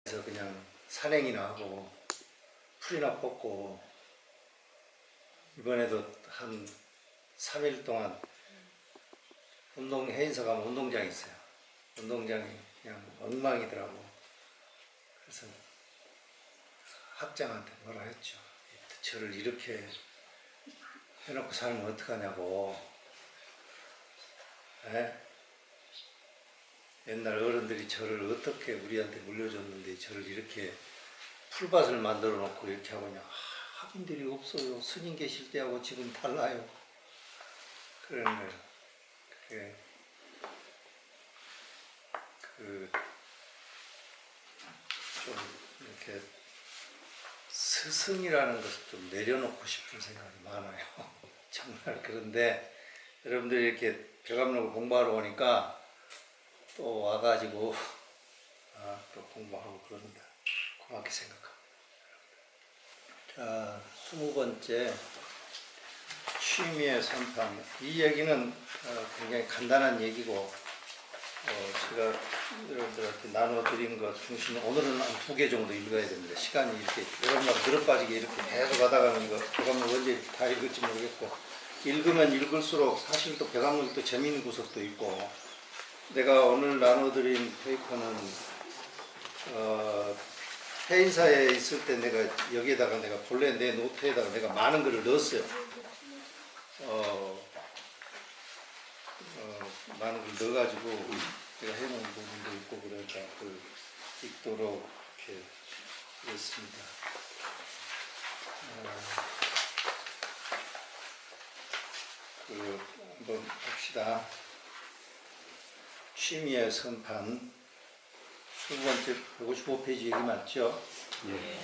그래서 그냥 산행이나 하고 풀이나 뽑고, 이번에도 한 3일 동안 해인사 가면 운동장이 있어요. 운동장이 그냥 엉망이더라고. 그래서 학장한테 뭐라 했죠. 저를 이렇게 해놓고 살면 어떡하냐고. 에? 옛날 어른들이 저를 어떻게 우리한테 물려줬는데 저를 이렇게 풀밭을 만들어 놓고 이렇게 하고 그냥 학인들이 없어요. 스님 계실 때하고 지금 달라요. 그런 거예요. 그게 좀 이렇게 스승이라는 것을 좀 내려놓고 싶은 생각이 많아요. 정말. 그런데 여러분들이 이렇게 벼감록을 공부하러 오니까 또 와가지고 또 공부하고 그런다. 고맙게 생각합니다. 자, 20번째 취미의 선판. 이 얘기는 굉장히 간단한 얘기고, 제가 여러분들한테 나눠드린 것 중심, 오늘은 한 2개 정도 읽어야 됩니다. 시간이 이렇게 여러분하고 늘어빠지게 이렇게 계속 하다가는 이거 벼감록 언제 다 읽을지 모르겠고, 읽으면 읽을수록 사실 또 벼감록이 또 재미있는 구석도 있고, 내가 오늘 나눠드린 페이퍼는 해인사에 있을 때 내가 여기에다가 내가 본래 내 노트에다가 내가 많은 글을 넣었어요. 많은 걸 넣어가지고 제가 해놓은 부분도 있고 그러니까 그 읽도록 이렇게 했습니다. 한번 봅시다. 취미의 선판 20번째 155페이지 얘기 맞죠? 네.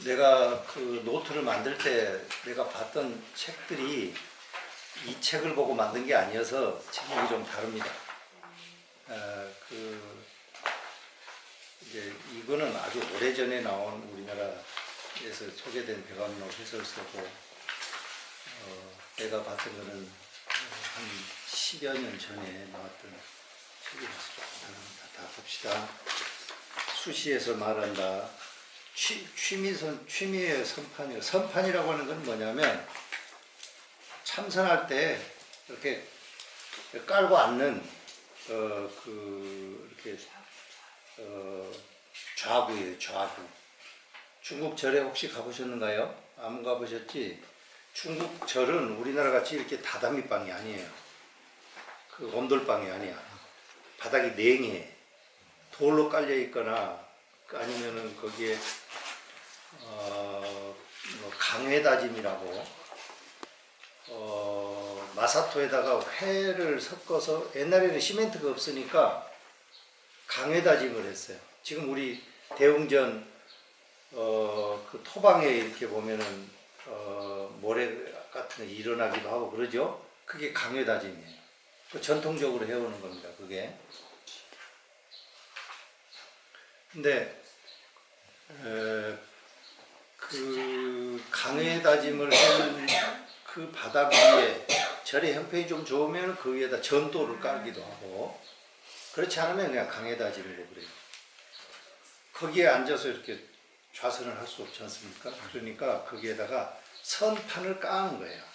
내가 그 노트를 만들 때 내가 봤던 책들이 이 책을 보고 만든 게 아니어서 책이 좀 다릅니다. 이제 이거는 아주 오래전에 나온 우리나라에서 소개된 벼감록 해설서고, 내가 봤던 거는 한 10여 년 전에 나왔던 책이라서 조금 다릅니다. 다 봅시다. 수시에서 말한다. 취미의 선판이요. 선판이라고 하는 건 뭐냐면 참선할 때 이렇게 깔고 앉는 이렇게 좌구예요. 좌구. 중국 절에 혹시 가보셨는가요? 안 가보셨지? 중국 절은 우리나라 같이 이렇게 다다미방이 아니에요. 그 온돌방이 아니야. 바닥이 냉해. 돌로 깔려 있거나 아니면은 거기에 뭐 강회다짐이라고 마사토에다가 회를 섞어서, 옛날에는 시멘트가 없으니까 강회다짐을 했어요. 지금 우리 대웅전 그 토방에 이렇게 보면은 모래 같은 게 일어나기도 하고 그러죠. 그게 강회다짐이에요. 그 전통적으로 해오는 겁니다. 그게. 근데 그 강회다짐을 하는 그 바닥 위에 절의 형편이 좀 좋으면 그 위에다 전도를 깔기도 하고, 그렇지 않으면 그냥 강회다짐으로 그래요. 거기에 앉아서 이렇게 좌선을 할 수 없지 않습니까? 그러니까 거기에다가 선판을 까는 거예요. 이렇게.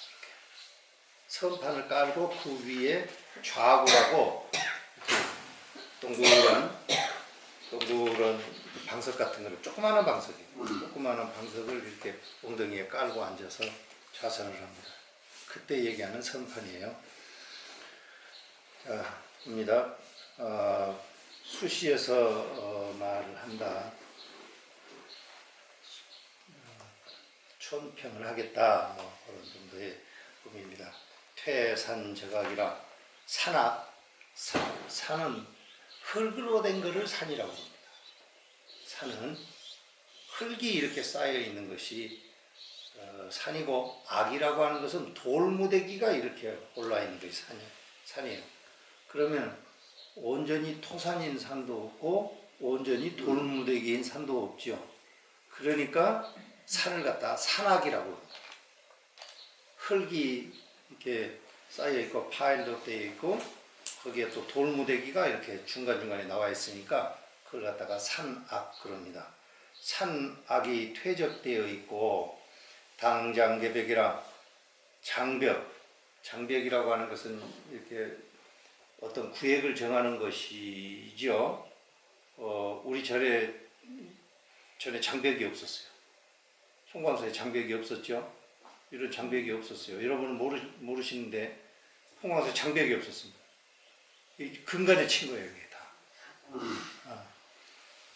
선판을 깔고 그 위에 좌구라고 동그란 방석 같은 거를, 조그마한 방석이에요. 조그마한 방석을 이렇게 엉덩이에 깔고 앉아서 좌선을 합니다. 그때 얘기하는 선판이에요. 자, 봅니다. 수시에서 말을 한다. 촌평을 하겠다. 뭐 그런 정도의 의미입니다. 퇴산저각이라 산은 흙으로 된 것을 산이라고 합니다. 산은 흙이 이렇게 쌓여 있는 것이 산이고, 악이라고 하는 것은 돌무대기가 이렇게 올라 있는 것이 산이에요. 그러면 온전히 토산인 산도 없고 온전히 돌무대기인 산도 없죠. 그러니까 산을 갖다 산악이라고 합니다. 흙이 이렇게 쌓여 있고 파일로 되어 있고 거기에 또 돌무대기가 이렇게 중간중간에 나와 있으니까 그걸 갖다가 산악 그럽니다. 산악이 퇴적되어 있고 당장개벽이라 장벽이라고 하는 것은 이렇게 어떤 구획을 정하는 것이죠. 우리 전에 장벽이 없었어요. 송광소에 장벽이 없었죠. 이런 장벽이 없었어요. 여러분은 모르시는데 송광소에 장벽이 없었습니다. 근간에 친 거예요, 이게 다.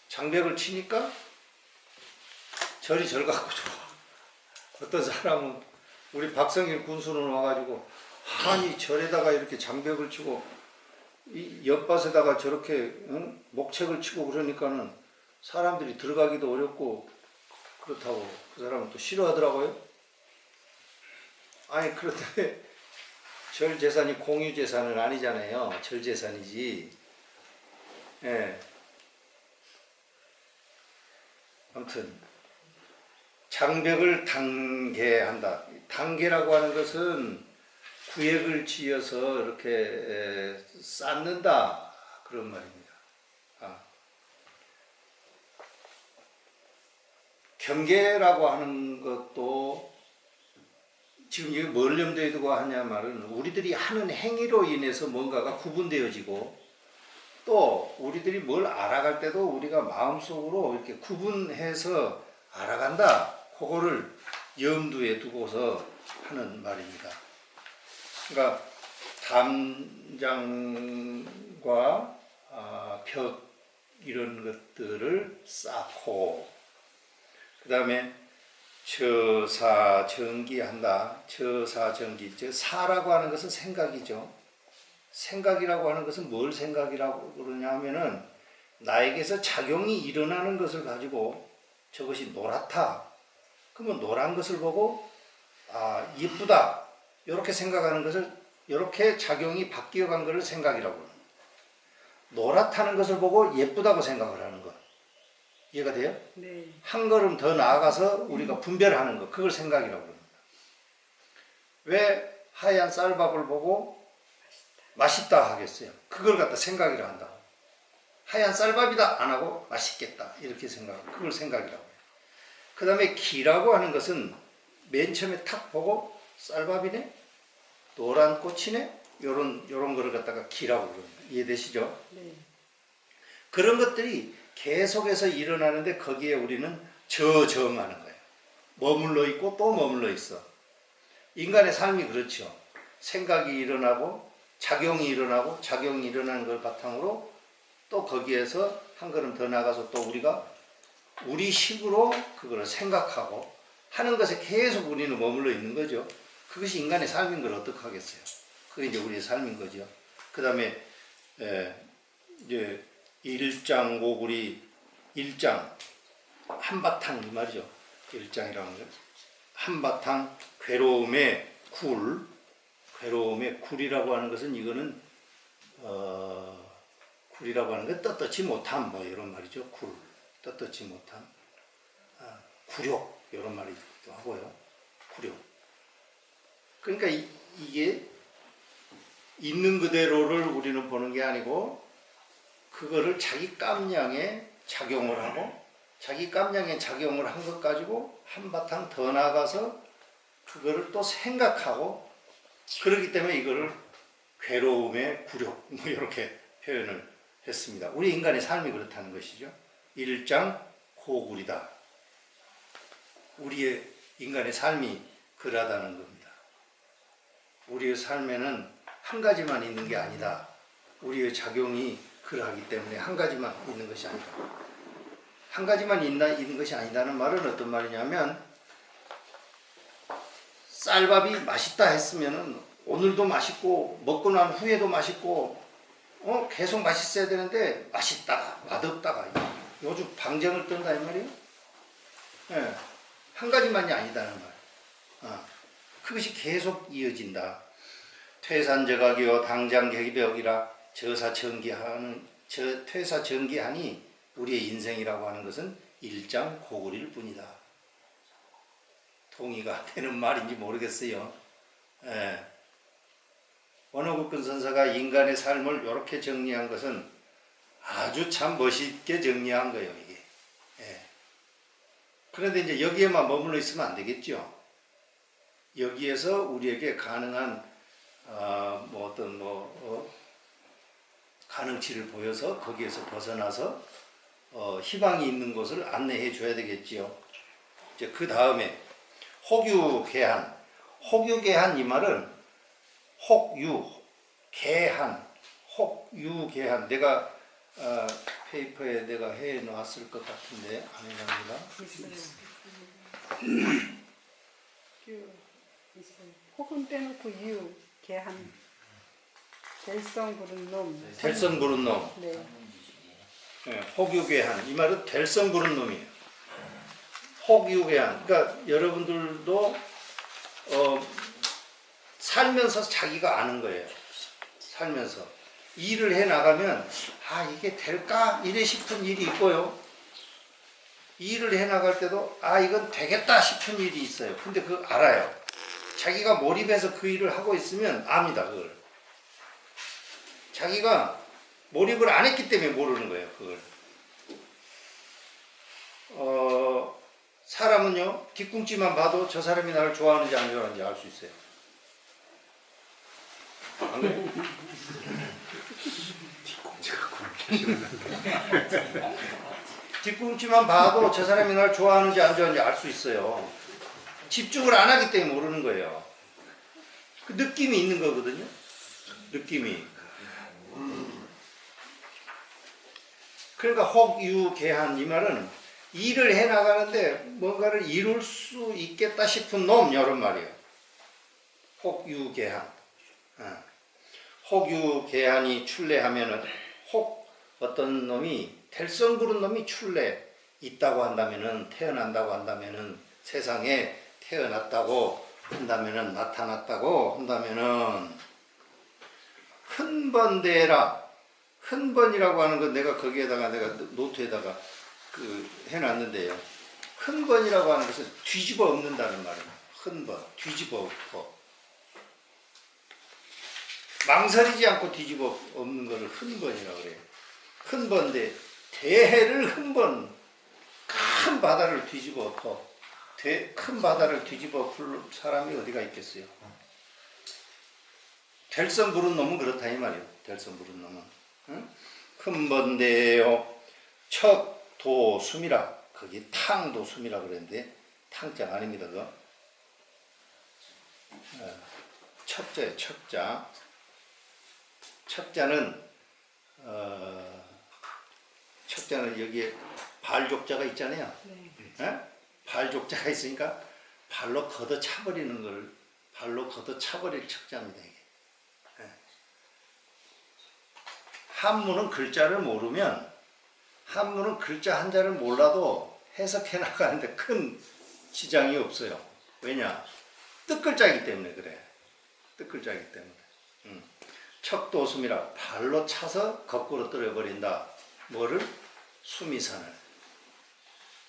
장벽을 치니까 절이 절 갖고 좋아. 어떤 사람은 우리 박성일 군수는 와가지고 아니 절에다가 이렇게 장벽을 치고 이 옆밭에다가 저렇게 목책을 치고 그러니까는 사람들이 들어가기도 어렵고 그렇다고 그 사람은 또 싫어하더라고요. 아니 그런데 절 재산이 공유 재산은 아니잖아요. 절 재산이지. 예. 아무튼 장벽을 단계한다. 단계라고 하는 것은 구획을 지어서 이렇게 쌓는다 그런 말입니다. 경계라고 하는 것도 지금 이게 뭘 염두에 두고 하냐 말은 우리들이 하는 행위로 인해서 뭔가가 구분되어지고 또 우리들이 뭘 알아갈 때도 우리가 마음속으로 이렇게 구분해서 알아간다. 그거를 염두에 두고서 하는 말입니다. 그러니까 담장과 벽 이런 것들을 쌓고 그 다음에 저사정기한다. 저사정기. 사라고 하는 것은 생각이죠. 생각이라고 하는 것은 뭘 생각이라고 그러냐 하면은 나에게서 작용이 일어나는 것을 가지고 저것이 노랗다. 그러면 노란 것을 보고 예쁘다. 이렇게 생각하는 것을 이렇게 작용이 바뀌어 간 것을 생각이라고 합니다. 노랗다는 것을 보고 예쁘다고 생각을 하는 것. 이해가 돼요? 네. 한 걸음 더 나아가서 우리가 분별하는 것. 그걸 생각이라고 합니다. 왜 하얀 쌀밥을 보고 맛있다 하겠어요? 그걸 갖다 생각이라 한다고. 하얀 쌀밥이다 안 하고 맛있겠다 이렇게 생각하고 그걸 생각이라고 해요. 그 다음에 기라고 하는 것은 맨 처음에 탁 보고 쌀밥이네? 노란 꽃이네? 요런 거를 갖다가 기라고 그럽니다. 이해되시죠? 네. 그런 것들이 계속해서 일어나는데 거기에 우리는 저정하는 거예요. 머물러 있고 또 머물러 있어. 인간의 삶이 그렇죠. 생각이 일어나고 작용이 일어나고 작용이 일어나는 걸 바탕으로 또 거기에서 한 걸음 더 나가서 또 우리가 우리 식으로 그걸 생각하고 하는 것에 계속 우리는 머물러 있는 거죠. 그것이 인간의 삶인 걸 어떻게 하겠어요. 그게 이제 우리의 삶인 거죠. 그 다음에 이제 일장고구리 일장 한바탕 이 말이죠. 일장이라는 거 한바탕 괴로움의 괴로움의 굴이라고 하는 것은 이거는 굴이라고 하는 건 떳떳지 못함 뭐 이런 말이죠. 굴 떳떳지 못함 굴욕 이런 말이기도 하고요. 굴욕. 그러니까 이게 있는 그대로를 우리는 보는 게 아니고 그거를 자기 깜냥에 작용을 하고 자기 깜냥에 작용을 한 것 가지고 한바탕 더 나가서 그거를 또 생각하고 그렇기 때문에 이거를 괴로움의 굴욕 뭐 이렇게 표현을 했습니다. 우리 인간의 삶이 그렇다는 것이죠. 일장 고굴이다. 우리의 인간의 삶이 그러하다는 겁니다. 우리의 삶에는 한 가지만 있는 게 아니다. 우리의 작용이 그러하기 때문에 한 가지만 있는 것이 아니다. 한 가지만 있는 것이 아니다는 말은 어떤 말이냐면 쌀밥이 맛있다 했으면은 오늘도 맛있고 먹고 난 후에도 맛있고 계속 맛있어야 되는데 맛있다가 맛없다가 요즘 방정을 뜬다 이 말이에요. 네. 한 가지만이 아니다는 말. 그것이 계속 이어진다. 퇴산저각이요 당장개벽이라 퇴사정기하니 우리의 인생이라고 하는 것은 일장고구리일 뿐이다. 동의가 되는 말인지 모르겠어요. 예. 원어국근 선사가 인간의 삶을 이렇게 정리한 것은 아주 참 멋있게 정리한 거예요, 이게. 예. 그런데 이제 여기에만 머물러 있으면 안 되겠죠. 여기에서 우리에게 가능한 가능치를 보여서 거기에서 벗어나서 희망이 있는 곳을 안내해 줘야 되겠지요. 이제 그 다음에 혹유개한. 혹유개한 이 말은 혹유개한. 내가 페이퍼에 내가 해 놨을 것 같은데 안 해놨나? 혹은 빼놓고 유, 개한, 될성 부른 놈. 될성 부른 놈. 네. 네, 혹유개한. 이 말은 될성 부른 놈이에요. 혹유개한. 그러니까 여러분들도 살면서 자기가 아는 거예요. 살면서 일을 해 나가면 이게 될까? 이래 싶은 일이 있고요. 일을 해 나갈 때도 이건 되겠다 싶은 일이 있어요. 근데 그거 알아요. 자기가 몰입해서 그 일을 하고 있으면 압니다, 그걸. 자기가 몰입을 안 했기 때문에 모르는 거예요, 그걸. 사람은요, 뒤꿈치만 봐도 저 사람이 나를 좋아하는지 안 좋아하는지 알 수 있어요. 안 그래요? 뒤꿈치만 봐도 저 사람이 나를 좋아하는지 안 좋아하는지 알 수 있어요. 집중을 안 하기 때문에 모르는 거예요. 그 느낌이 있는 거거든요. 느낌이. 그러니까 혹유개한 이 말은 일을 해 나가는데 뭔가를 이룰 수 있겠다 싶은 놈 이런 말이에요. 혹유개한. 혹유개한이 출래하면은 어떤 놈이 될성 부른 놈이 출래 있다고 한다면은 태어난다고 한다면은 세상에 태어났다고 한다면은 나타났다고 한다면은 흔번대라. 흔번이라고 하는 건 내가 거기에다가 내가 노트에다가 해놨는데요. 흔번이라고 하는 것은 뒤집어 엎는다는 말입니다. 흔번, 뒤집어 엎어. 망설이지 않고 뒤집어 엎는 것을 흔번이라고 그래요. 흔번대, 대해를 흔번, 큰 바다를 뒤집어 엎어. 큰 바다를 뒤집어 엎을 사람이 어디가 있겠어요? 될성 부른 놈은 그렇다 이 말이에요. 될성 부른 놈은. 응? 흔번대요. 척도숨이라. 거기 탕도숨이라 그랬는데 탕자가 아닙니다. 그거. 척자예요. 척자. 척자는 여기에 발족자가 있잖아요. 네? 발족자가 있으니까 발로 걷어차버리는 걸 발로 걷어차버릴 척자입니다. 이게. 한문은 글자를 모르면 한문은 글자 한자를 몰라도 해석해 나가는데 큰 지장이 없어요. 왜냐? 뜻글자이기 때문에 그래. 뜻글자이기 때문에. 척도숨이라 발로 차서 거꾸로 떨어버린다. 뭐를? 수미산을.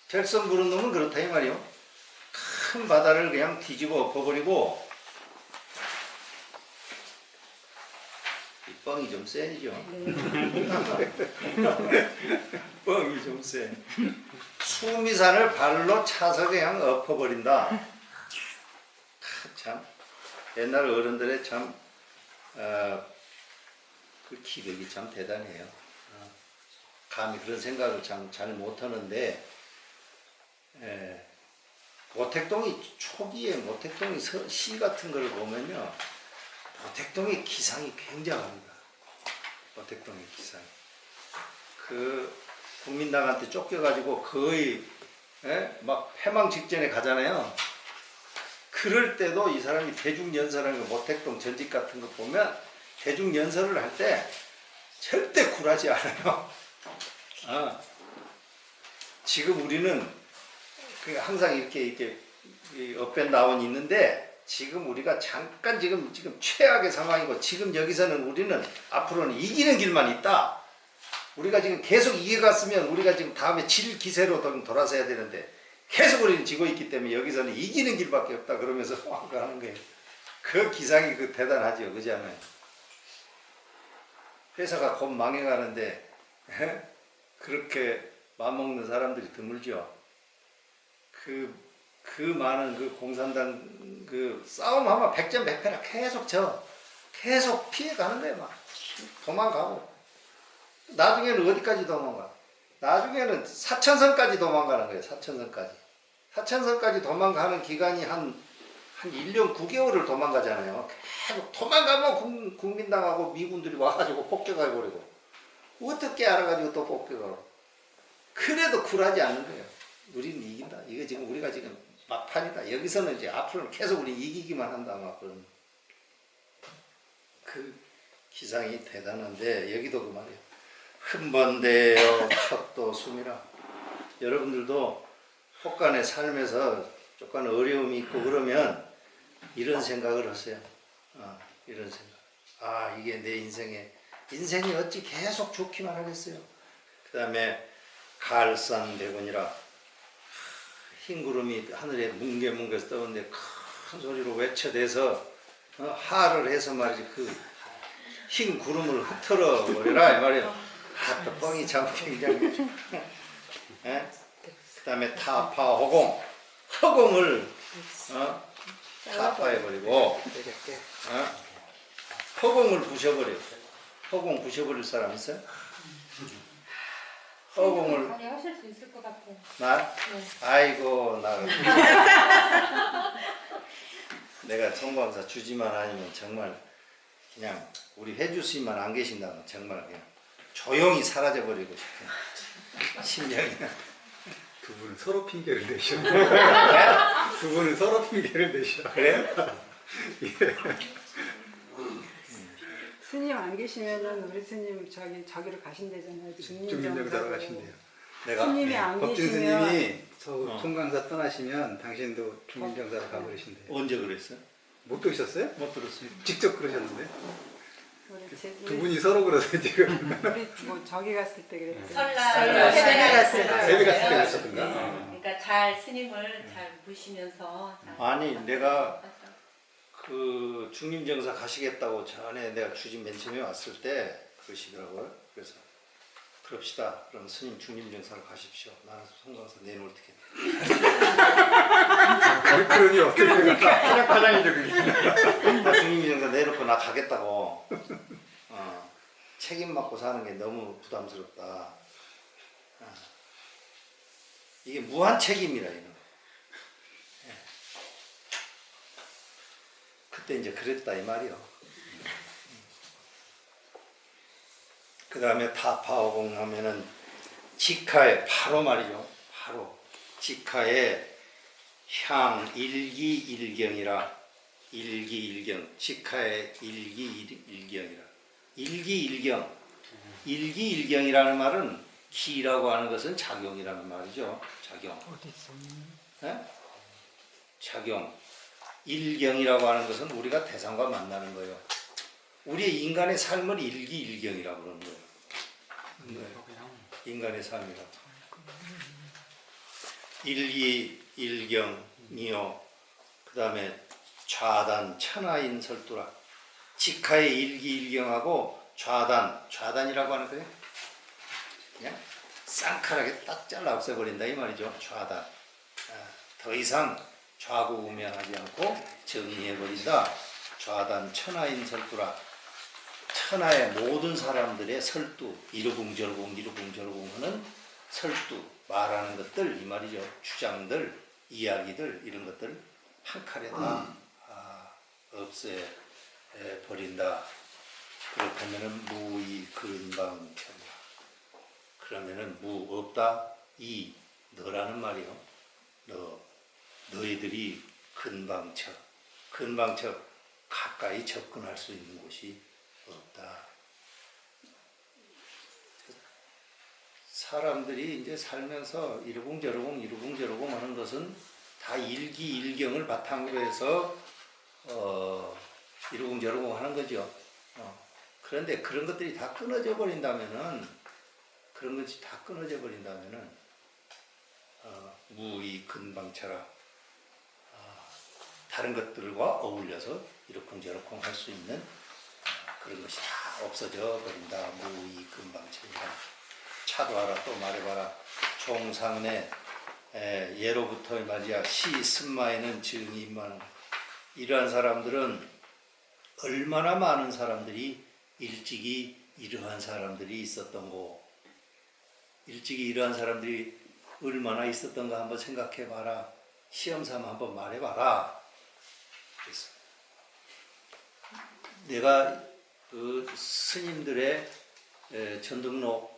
될성 부른 놈은 그렇다 이 말이요. 큰 바다를 그냥 뒤집어 엎어버리고 이 뻥이 좀 세죠. 뻥이 좀 세. 수미산을 발로 차서 그냥 엎어버린다. 참 옛날 어른들의 참 그 기백이 참 대단해요. 감히 그런 생각을 참 잘 못하는데 모택동이 초기에 모택동이 시 같은 걸 보면요. 모택동의 기상이 굉장합니다. 모택동의 기상. 그 국민당한테 쫓겨가지고 거의 막 패망 직전에 가잖아요. 그럴 때도 이 사람이 대중연설하는 거 모택동 전직 같은 거 보면 대중연설을 할 때 절대 굴하지 않아요. 지금 우리는 항상 이렇게 업앤다운이 있는데 지금 우리가 잠깐 지금 최악의 상황이고 지금 여기서는 우리는 앞으로는 이기는 길만 있다. 우리가 지금 계속 이겨갔으면 우리가 지금 다음에 질 기세로 돌아서야 되는데 계속 우리는 지고 있기 때문에 여기서는 이기는 길밖에 없다. 그러면서 하는 거예요. 그 기상이 대단하죠. 그지 않아요? 회사가 곧 망해가는데 그렇게 맘먹는 사람들이 드물죠. 그 많은 그 공산당 그 싸움하면 백전백패라 계속 피해가는 거예요. 막 도망가고 나중에는 어디까지 도망가? 나중에는 사천성까지 도망가는 거예요. 사천성까지 도망가는 기간이 한 1년 9개월을 도망가잖아요. 계속 도망가면 국민당하고 미군들이 와가지고 폭격해버리고 어떻게 알아가지고 또 폭격하고 그래도 굴하지 않는 거예요. 우리는 이긴다. 이거 지금 우리가 지금 막판이다. 여기서는 이제 앞으로는 계속 우리 이기기만 한다. 막 그런 그 기상이 대단한데 여기도 그 말이에요. 흥번대요 척도 숨이라. 여러분들도 혹간의 삶에서 조금 어려움이 있고 그러면 이런 생각을 하세요. 이런 생각. 이게 내 인생이 어찌 계속 좋기만 하겠어요. 그 다음에 갈산대군이라. 흰 구름이 하늘에 뭉게뭉게 떠오는데 큰 소리로 외쳐대서 하를 해서 말이지 그 흰 구름을 흩어러 버리라 이 말이에요. 또 뻥이 참 굉장히. 그 다음에 타파 허공을 타파해버리고 허공을 부셔버려. 허공 부셔버릴 사람 있어요? 허공을 하실 수 있을 것 같아요. 나? 네. 아이고 나 내가 송광사 주지만 아니면 정말 그냥 우리 해주스님만 안 계신다면 정말 그냥 조용히 사라져버리고 싶은 심정이. 두 분은 서로 핑계를 내셔. 두 분은 서로 핑계를 내셔. 그래요? 예. 스님 안 계시면은 우리 스님 저기로 가신대잖아요. 중림정사로 가신대요. 내가 스님이 안 법진 계시면 스님이 송강사 떠나시면 당신도 중림정사로 가버리신대요. 언제 그랬어요? 못 들으셨어요? 못 들었어요. 직접 그러셨는데. 두 우리 분이 서로 그러세요 지금. 뭐 저기 갔을 때 그랬대. 설날 새벽에 갔을 때. 새벽 갔을 때 그러셨던가. 그러니까 잘 스님을 잘 모시면서 아니 내가 그 중림정사 가시겠다고 전에 내가 주진 맨 처음에 왔을 때 그러시더라고요. 그래서 그럽시다. 그럼 스님 중림정사로 가십시오. 나는 송광사 내놓을 테겠네. 그러니 어떻게 파장이죠 그게. 나 중림정사 내놓고 나 가겠다고. 책임 맡고 사는 게 너무 부담스럽다. 이게 무한 책임이라 이런 거. 그때 이제 그랬다 이 말이요. 그 다음에 타파오공 하면은 직하에 바로 말이죠. 바로 직하에 향 일기일경이라. 일기일경 직하에 일기일경이라. 일기일경 일기일경이라는 말은 기라고 하는 것은 작용이라는 말이죠. 작용. 어디 있어? 네? 작용. 일경이라고 하는 것은 우리가 대상과 만나는 거예요. 우리의 인간의 삶을 일기일경이라고 그러는 거예요. 인간의 삶이라고. 일기일경이요. 그 다음에 좌단 천하인 설두라. 직하의 일기일경하고 좌단이라고 하는 거예요. 그냥 쌍칼하게 딱 잘라 없애버린다 이 말이죠. 좌단. 더 이상 좌구우면하지 않고 정리해버린다. 좌단 천하인 설두라. 천하의 모든 사람들의 설두, 이루궁절궁 하는 설두, 말하는 것들 이 말이죠. 주장들, 이야기들 이런 것들 한 칼에 다 없애버린다. 그렇다면 무이 근방편이야. 그러면은 무 없다 이 너라는 말이요. 너희들이 근방처 가까이 접근할 수 있는 곳이 없다. 사람들이 이제 살면서 이루궁저루궁 하는 것은 다 일기일경을 바탕으로 해서 이루궁저루궁 하는 거죠. 그런데 그런 것들이 다 끊어져 버린다면은 무이 근방처라. 다른 것들과 어울려서 이러쿵저러쿵 할 수 있는 그런 것이 다 없어져 버린다. 무의 금방천이다. 차도 알아 또 말해봐라. 종상내 예로부터 말이야 시 승마에는 증인만 이러한 사람들은 얼마나 많은 사람들이 일찍이 이러한 사람들이 있었던고. 일찍이 이러한 사람들이 얼마나 있었던가 한번 생각해봐라. 시험삼아 한번 말해봐라. 그래서 내가 그 스님들의 전등록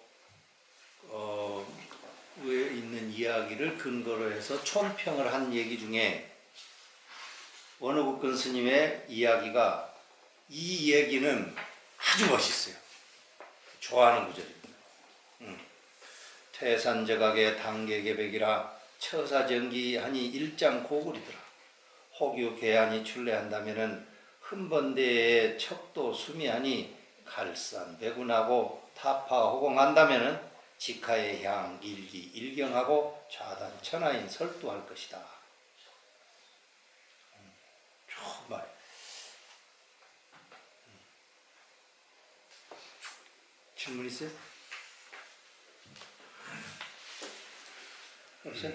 에 있는 이야기를 근거로 해서 촌평을 한 얘기 중에 원어국근 스님의 이야기가 이 얘기는 아주 멋있어요. 좋아하는 구절입니다. 태산제각의 단계계백이라 처사정기하니 일장고굴이더라. 혹유 계안이 출래한다면은 흔번대에 척도 수미하니 갈산배군하고 타파호공한다면은 직하의 향 일기 일경하고 좌단 천하인 설도할 것이다. 좋은 말. 질문 있어요? 없어요?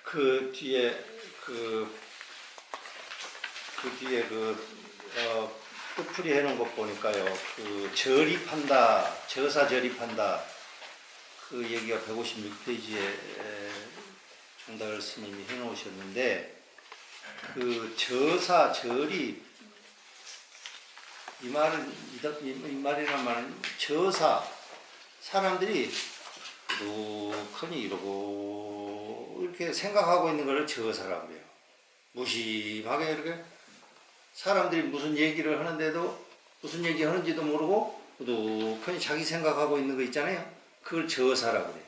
그 뒤에 끝풀이 해놓은 것 보니까요. 그 절입한다, 저사 절입한다. 그 얘기가 156페이지에 정다을 스님이 해놓으셨는데, 그 저사 절입 이 말이란 말은 저사 사람들이 누크니 이러고 이렇게 생각하고 있는 걸 저사라고 그래요. 무심하게 이렇게 사람들이 무슨 얘기를 하는데도 무슨 얘기 하는지도 모르고 누크니 자기 생각하고 있는 거 있잖아요. 그걸 저사라고 그래요.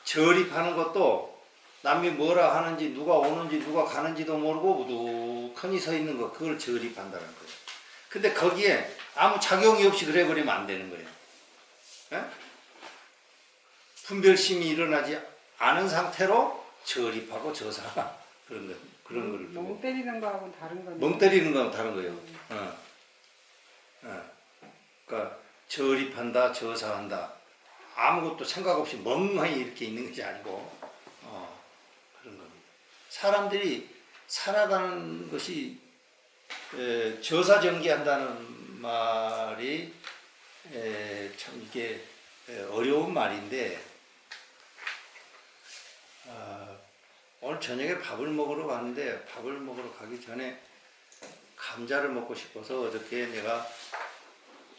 절입하는 것도 남이 뭐라 하는지 누가 오는지 누가 가는지도 모르고 누크니 서 있는 거 그걸 절입한다는 거예요. 근데 거기에 아무 작용이 없이 그래 버리면 안 되는 거예요. 에? 분별심이 일어나지 않은 상태로 절입하고 저사 그런 거를 멍 때리는 거하고는 다른 거네. 멍 때리는 거는 다른 거예요. 그러니까 절입한다, 저사한다. 아무것도 생각 없이 멍하니 이렇게 있는 것이 아니고 그런 겁니다. 사람들이 살아가는 것이 저사정기한다는 말이 참 이게 어려운 말인데 오늘 저녁에 밥을 먹으러 갔는데 밥을 먹으러 가기 전에 감자를 먹고 싶어서 어저께 내가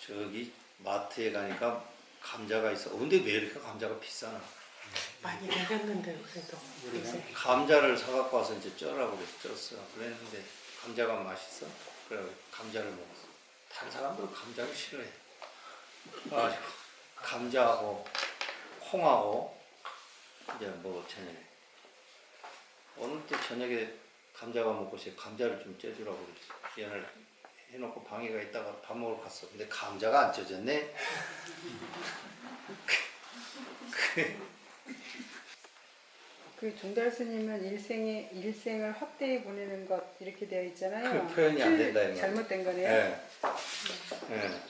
저기 마트에 가니까 감자가 있어. 근데 왜 이렇게 감자가 비싸나? 많이 먹였는데 그래도 요새. 감자를 사갖고 와서 이제 쪄라고 쪘어. 그랬는데 감자가 맛있어? 그래 감자를 먹었어. 다른 사람들은 감자를 싫어해. 아, 감자하고 콩하고 이제 뭐 저녁에 오늘 또 저녁에 감자가 먹고 싶어. 감자를 좀 쪄주라고 그랬어. 얘를 해놓고 방에가 있다가 밥 먹으러 갔어. 근데 감자가 안 쪄졌네. 그 종달 스님은 일생을 헛되이 보내는 것 이렇게 되어 있잖아요. 그 표현이 안 된다 이 말이에요. 잘못된 거네요. 네.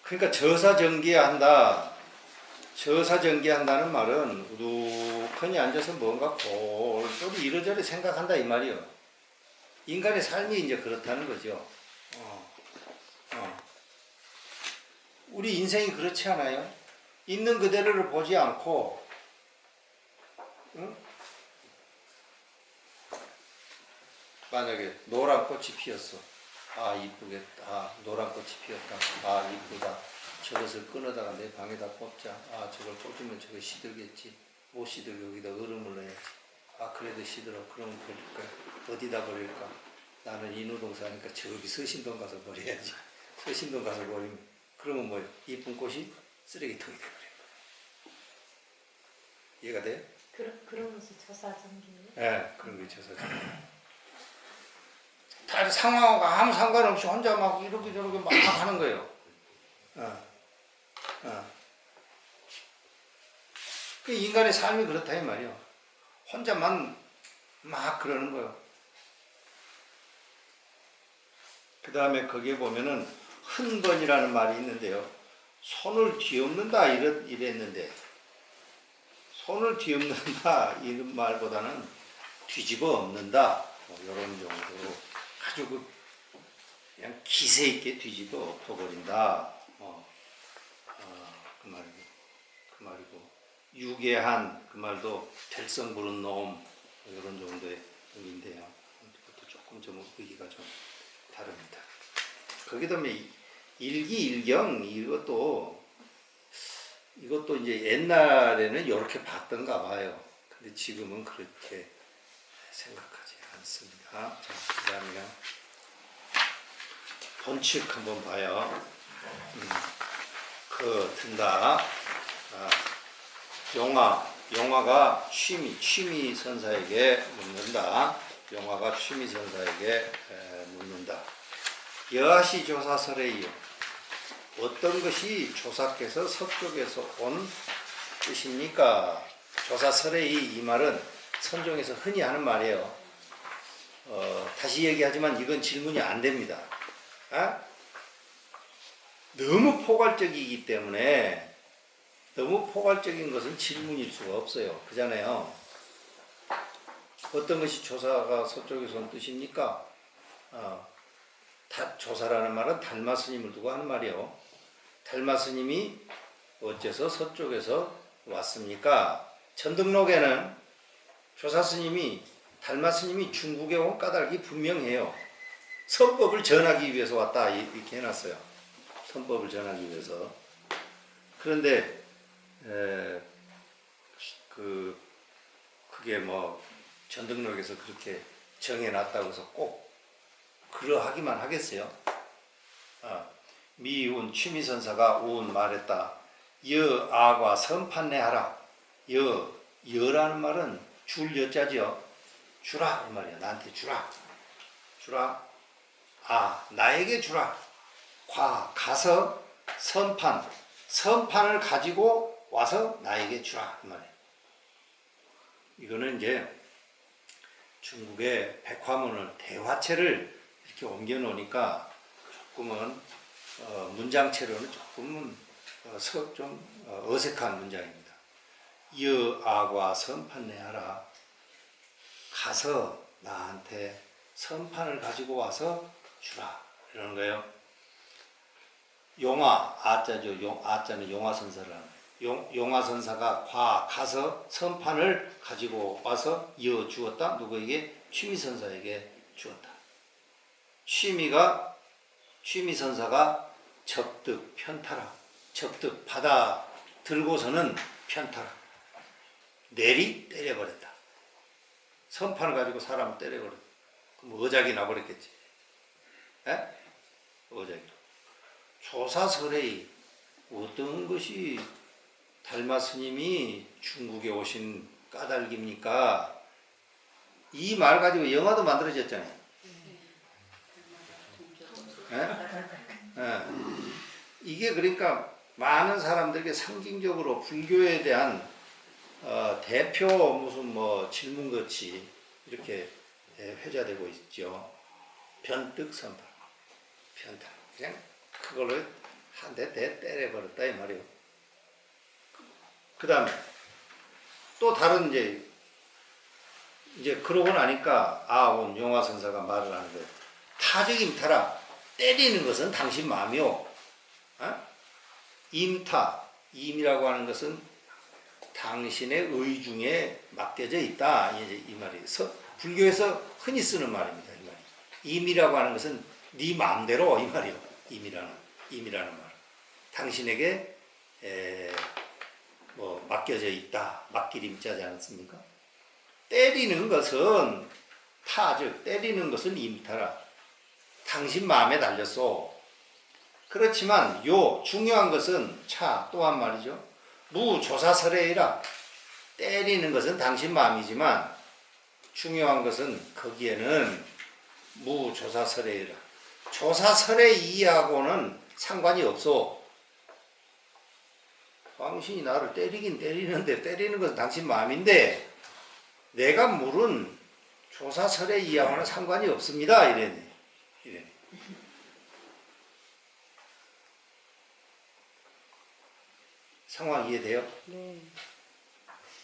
그러니까 저사정기한다. 저사정기한다는 말은 우두커니 앉아서 뭔가 골똘히 이러저러 생각한다 이 말이요. 인간의 삶이 이제 그렇다는 거죠. 우리 인생이 그렇지 않아요? 있는 그대로를 보지 않고, 응? 만약에 노란 꽃이 피었어. 아 이쁘겠다. 아 노란 꽃이 피었다. 아 이쁘다. 저것을 끊어다가 내 방에다 꽂자. 아 저걸 꽂으면 저게 시들겠지. 못 시들게 여기다 얼음을 넣어야지. 아 그래도 시들어. 그러면 버릴까? 어디다 버릴까? 나는 인후동사니까 저기 서신동 가서 버려야지. 서신동 가서 버리면 그러면 뭐 이쁜 꽃이 쓰레기통이 되버려요. 이해가 돼요? 그런 것이 저사정기예요? 네, 그런 게 저사정기. 다 상황하고 아무 상관없이 혼자 막 이렇게 저렇게 막 하는 거예요. 그 인간의 삶이 그렇다 이 말이에요. 혼자만 막 그러는 거예요. 그 다음에 거기에 보면은 흔번이라는 말이 있는데요. 손을 뒤엎는다 이랬는데 손을 뒤엎는다 이런 말보다는 뒤집어 엎는다 뭐 이런 정도로 아주 그냥 기세 있게 뒤집어 엎어버린다. 그 말이고 유괴한 그 말도 될성 부른 놈 뭐 이런 정도의 의미인데요. 그것도 조금 좀 의미가 좀 다릅니다. 거기다 일기일경 이것도 이제 옛날에는 이렇게 봤던가 봐요. 근데 지금은 그렇게 생각하지 않습니다. 자, 그 다음에요. 본칙 한번 봐요. 든다. 용화가 취미 선사에게 묻는다. 용화가 취미 선사에게 묻는다. 여하시 조사설에이요. 어떤 것이 조사께서 서쪽에서 온 뜻입니까? 조사설에이 이 말은 선종에서 흔히 하는 말이에요. 다시 얘기하지만 이건 질문이 안 됩니다. 너무 포괄적이기 때문에 너무 포괄적인 것은 질문일 수가 없어요. 그잖아요. 어떤 것이 조사가 서쪽에서 온 뜻입니까? 조사라는 말은 달마 스님을 두고 하는 말이요. 달마 스님이 어째서 서쪽에서 왔습니까? 전등록에는 조사 스님이 달마 스님이 중국에 온 까닭이 분명해요. 선법을 전하기 위해서 왔다 이렇게 해놨어요. 선법을 전하기 위해서. 그런데 그게 뭐 전등록에서 그렇게 정해놨다고 해서 꼭 그러하기만 하겠어요. 미운 취미선사가 온 말했다. 여아과 선판내하라. 여라는 말은 줄 여자죠. 주라 이 말이야. 나한테 주라. 나에게 주라. 가서 선판을 가지고 와서 나에게 주라 이 말이에요. 이거는 이제 중국의 백화문을 대화체를 이렇게 옮겨 놓으니까 조금은 문장체로는 조금은 좀 어색한 문장입니다. 여아과 선판내하라. 가서 나한테 선판을 가지고 와서 주라 이러는 거예요. 용화 아자죠. 아자는 용화선사라는 용화선사가 가서 선판을 가지고 와서 주었다. 누구에게? 취미선사에게 주었다. 취미선사가 접득 편타라. 접득 받아 들고서는 편타라. 때려버렸다. 선판을 가지고 사람을 때려버렸다. 그럼 어작이 나버렸겠지. 어작이. 조사설의 어떤 것이 달마 스님이 중국에 오신 까닭입니까? 이 말 가지고 영화도 만들어졌잖아요. 이게 그러니까 많은 사람들에게 상징적으로 불교에 대한 대표 무슨 뭐 질문같이 이렇게 회자되고 있죠. 변득선파. 편타. 그냥 그걸로 한 대 때려버렸다 이 말이에요. 그 다음에 또 다른 이제 그러고 나니까 용화선사가 말을 하는 거예요. 타적임타라. 때리는 것은 당신 마음이요. 임이라고 하는 것은 당신의 의중에 맡겨져 있다. 이 말이 불교에서 흔히 쓰는 말입니다. 이 말이. 임이라고 하는 것은 네 마음대로 이 말이요. 임이라는 말. 당신에게 맡겨져 있다. 맡길 임자지 않습니까? 때리는 것은 타즉 때리는 것은 임타라. 당신 마음에 달렸어. 그렇지만 중요한 것은 또한 말이죠. 무조사설에이라. 때리는 것은 당신 마음이지만 중요한 것은 거기에는 무조사설에이라. 조사설에이하고는 상관이 없어. 당신이 나를 때리긴 때리는데 때리는 것은 당신 마음인데 내가 물은 조사설에 이하고는 상관이 없습니다. 이랬네. 이래. 상황 이해돼요? 네.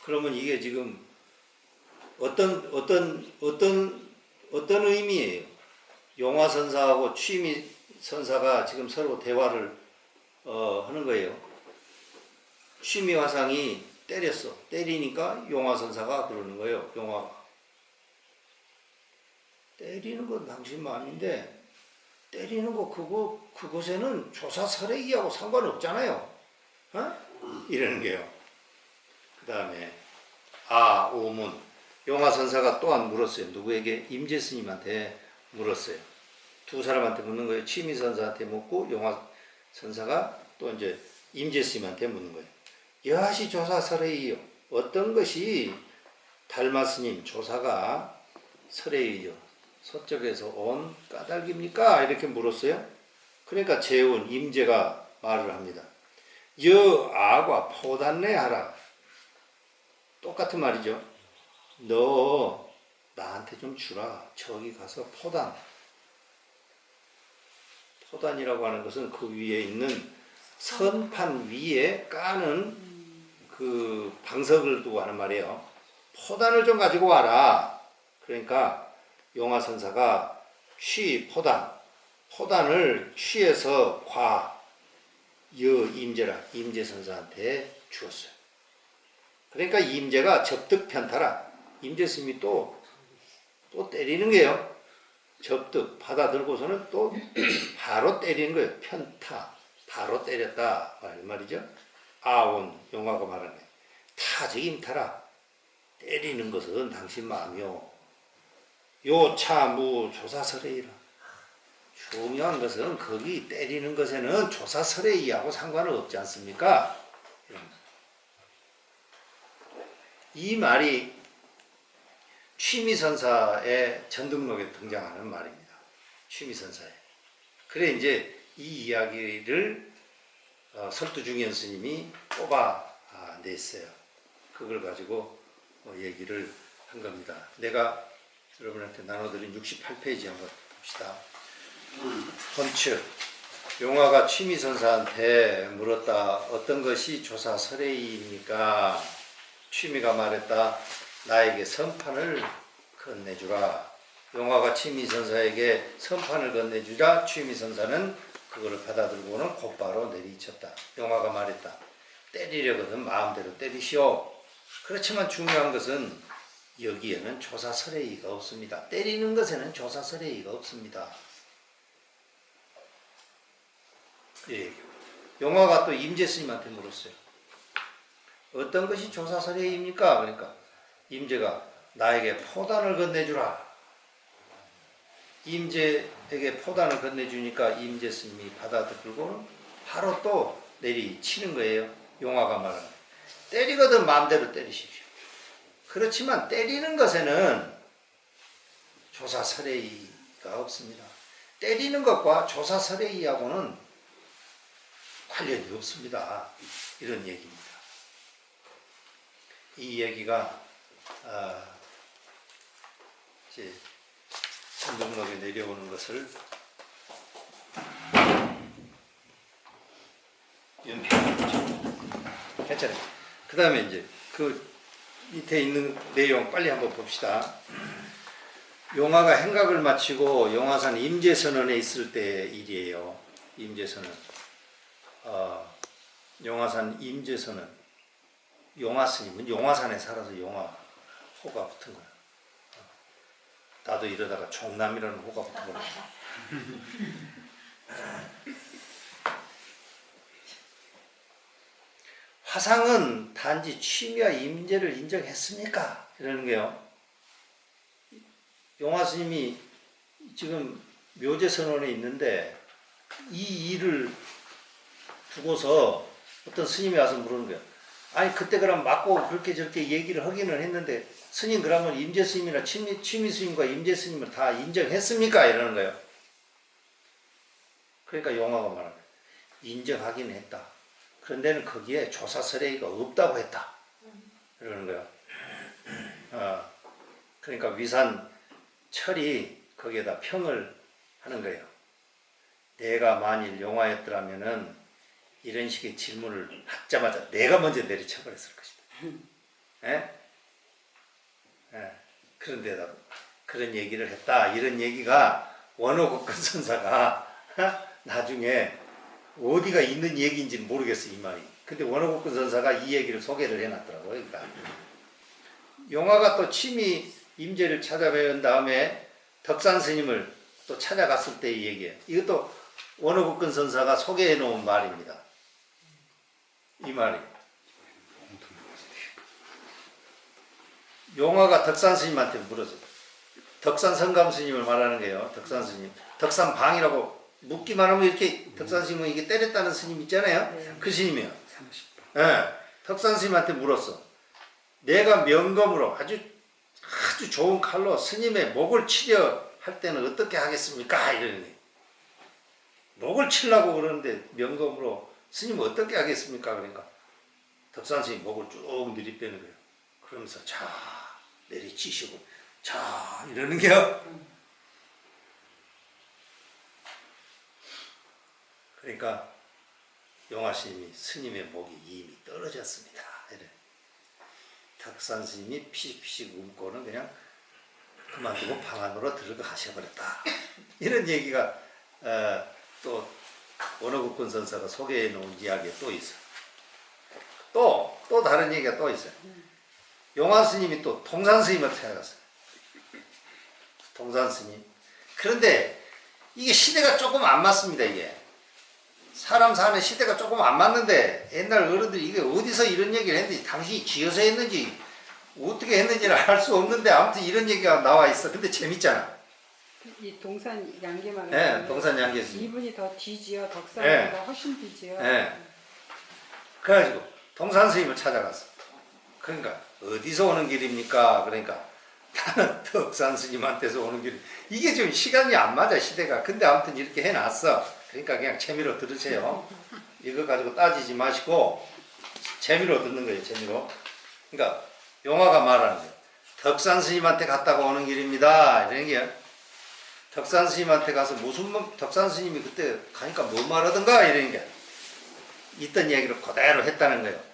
그러면 이게 지금 어떤 의미예요? 용화선사하고 취미선사가 지금 서로 대화를 하는 거예요. 취미화상이 때렸어. 때리니까 용화선사가 그러는 거예요. 용화가. 때리는 건 당신 마음인데 때리는 거 그곳에는 조사설의하고 상관없잖아요. 어? 이러는 게요. 그 다음에 오문. 용화선사가 또한 물었어요. 누구에게? 임재스님한테 물었어요. 두 사람한테 묻는 거예요. 취미선사한테 묻고 용화선사가 또 이제 임재스님한테 묻는 거예요. 여하시 조사설의요. 어떤 것이 달마스님 조사가 설의요. 서쪽에서 온 까닭입니까? 이렇게 물었어요. 그러니까 재운 임재가 말을 합니다. 여아과 포단내 하라. 똑같은 말이죠. 너 나한테 좀 주라. 저기 가서 포단이라고 하는 것은 그 위에 있는 선판 위에 까는 그 방석을 두고 하는 말이에요. 포단을 좀 가지고 와라. 그러니까 용화선사가 포단을 취해서 임재선사한테 주었어요. 그러니까 임재가 접득편타라. 임재스님이 또 때리는 거예요. 접득 받아들고서는 또 바로 때리는 거예요. 편타 바로 때렸다 말이죠. 아온 용화가 말하는 거예요. 타직임타라. 때리는 것은 당신 마음이요. 요차무 조사설의라. 중요한 것은 거기 때리는 것에는 조사설의하고 상관은 없지 않습니까? 이 말이 취미선사의 전등록에 등장하는 말입니다. 취미선사에. 그래 이제 이 이야기를 설두중현 스님이 뽑아냈어요. 그걸 가지고 얘기를 한 겁니다. 내가 여러분한테 나눠드린 68페이지 한번 봅시다. 헌츠. 용화가 취미선사한테 물었다. 어떤 것이 조사설의입니까? 취미가 말했다. 나에게 선판을 건네주라. 용화가 취미선사에게 선판을 건네주자 취미선사는 그거를 받아들고는 곧바로 내리쳤다. 용화가 말했다. 때리려거든 마음대로 때리시오. 그렇지만 중요한 것은 여기에는 조사설의가 없습니다. 때리는 것에는 조사설의가 없습니다. 예. 용화가 또 임재스님한테 물었어요. 어떤 것이 조사설의입니까? 그러니까 임재가 나에게 포단을 건네주라. 임재에게 포단을 건네주니까 임재스님이 받아들고 바로 또 내리치는 거예요. 용화가 말하는 거예요. 때리거든 마음대로 때리십시오. 그렇지만 때리는 것에는 조사설의가 없습니다. 때리는 것과 조사설의하고는 관련이 없습니다. 이런 얘기입니다. 이 얘기가 이제 전등록에 내려오는 것을 괜찮아요. 그 다음에 이제 그 밑에 있는 내용 빨리 한번 봅시다. 용화가 행각을 마치고 용화산 임재선원에 있을 때 일이에요. 임재선원. 용화산 임재선원. 용화스님은 용화산에 살아서 용화호가 붙은 거야. 나도 이러다가 종남이라는 호가 붙은 거야. 화상은 단지 취미와 임재를 인정했습니까? 이러는 게요. 용화스님이 지금 묘제선원에 있는데 이 일을 두고서 어떤 스님이 와서 물은 거예요. 아니 그때 그럼 맞고 그렇게 저렇게 얘기를 하기는 했는데 스님 그러면 임재 스님이나 취미 스님과 임재 스님을 다 인정했습니까? 이러는 거예요. 그러니까 용화가 말하는 거예요. 인정하긴 했다. 그런데는 거기에 조사설의가 없다고 했다. 이러는 거예요. 그러니까 위산 철이 거기에다 평을 하는 거예요. 내가 만일 용화였더라면은 이런 식의 질문을 받자마자 내가 먼저 내리쳐버렸을 것이다. 예? 예. 그런데다 그런 얘기를 했다. 이런 얘기가 원호국건 선사가 나중에 어디가 있는 얘기인지는 모르겠어, 이 말이. 근데 원호국건 선사가 이 얘기를 소개를 해놨더라고요. 그러니까 용화가 또 취미 임재를 찾아뵈은 다음에 덕산 스님을 또 찾아갔을 때의 얘기예요. 이것도 원호국건 선사가 소개해 놓은 말입니다. 이 말이. 용화가 덕산 스님한테 물었어요. 덕산 성감 스님을 말하는 거예요. 덕산 스님. 덕산 방이라고 묻기만 하면 이렇게 덕산 스님은 이게 때렸다는 스님 있잖아요. 네. 그 스님이에요. 예. 덕산 스님한테 물었어. 내가 명검으로 아주 좋은 칼로 스님의 목을 치려 할 때는 어떻게 하겠습니까? 이러는 거예요. 목을 치려고 그러는데 명검으로 스님 어떻게 하겠습니까? 그러니까 덕산 스님 목을 쭉 내리빼는 거예요. 그러면서 자 내리치시고 자 이러는 게요. 그러니까 용화 스님이 스님의 목이 이미 떨어졌습니다. 이래. 덕산 스님이 피식피식 웃고는 그냥 그만두고 방 안으로 들어가셔버렸다. 이런 얘기가 또 원호국건 선사가 소개해 놓은 이야기가 또 있어요. 또 다른 얘기가 또 있어요. 용화 스님이 또 동산 스님을 찾아갔어요. 동산 스님. 그런데 이게 시대가 조금 안 맞습니다. 이게 사람 사는 시대가 조금 안 맞는데 옛날 어른들이 이게 어디서 이런 얘기를 했는지 당신이 지어서 했는지 어떻게 했는지를 알 수 없는데 아무튼 이런 얘기가 나와 있어. 근데 재밌잖아. 이 동산 양계만. 네, 동산 양계 스님. 이분이 더 뒤지요. 덕산보다 네. 훨씬 뒤지요. 네. 그래가지고 동산 스님을 찾아갔어. 그러니까 어디서 오는 길입니까? 그러니까 나는 덕산 스님한테서 오는 길. 이게 좀 시간이 안 맞아 시대가. 근데 아무튼 이렇게 해놨어. 그러니까 그냥 재미로 들으세요. 이거 가지고 따지지 마시고 재미로 듣는 거예요. 재미로. 그러니까 용화가 말하는 거예요. 덕산 스님한테 갔다가 오는 길입니다. 이런 게 덕산 스님한테 가서 덕산 스님이 그때 가니까 뭐 말하던가 이런 게 있던 얘기를 그대로 했다는 거예요.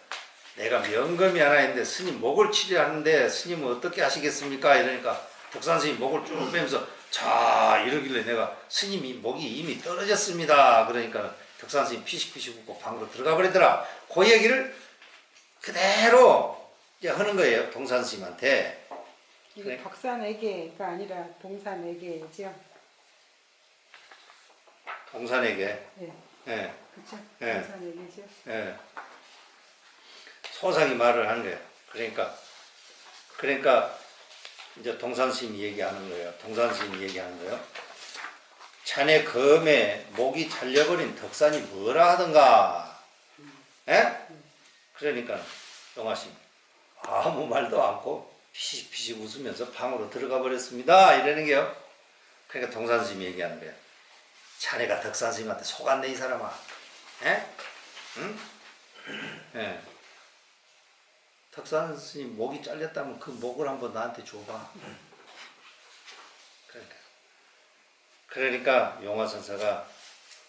내가 명검이 하나 있는데 스님 목을 치료하는데 스님은 어떻게 하시겠습니까? 이러니까 덕산 스님 목을 쭉 빼면서 자 이러길래 내가 스님이 목이 이미 떨어졌습니다. 그러니까 덕산 스님 피식피식 웃고 방으로 들어가 버리더라. 그 얘기를 그대로 이제 하는 거예요. 동산 스님한테. 이게 그래. 덕산에게가 아니라 동산에게죠. 동산에게. 네. 예. 그렇죠. 네. 동산에게죠. 예. 소상히 말을 하는 거예요. 그러니까 이제 동산 스님이 얘기하는 거예요. 동산 스님이 얘기하는 거예요. 자네 검에 목이 잘려버린 덕산이 뭐라 하던가. 예? 그러니까 용화 스님 아무 말도 않고 피식피식 웃으면서 방으로 들어가 버렸습니다. 이러는 게요. 그러니까 동산 스님이 얘기하는 거예요. 자네가 덕산 스님한테 속았네 이 사람아. 예? 응? 예. 덕산 스님 목이 잘렸다면 그 목을 한번 나한테 줘봐. 그러니까 용화 선사가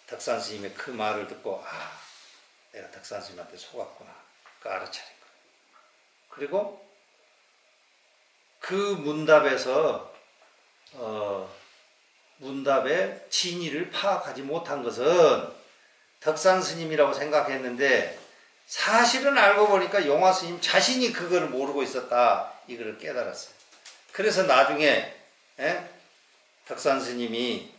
덕산 스님의 그 말을 듣고 아 내가 덕산 스님한테 속았구나. 그 알아차린 거예요. 그리고 그 문답에서 문답의 진위를 파악하지 못한 것은 덕산 스님이라고 생각했는데 사실은 알고 보니까 용화 스님 자신이 그걸 모르고 있었다. 이걸 깨달았어요. 그래서 나중에 덕산 스님이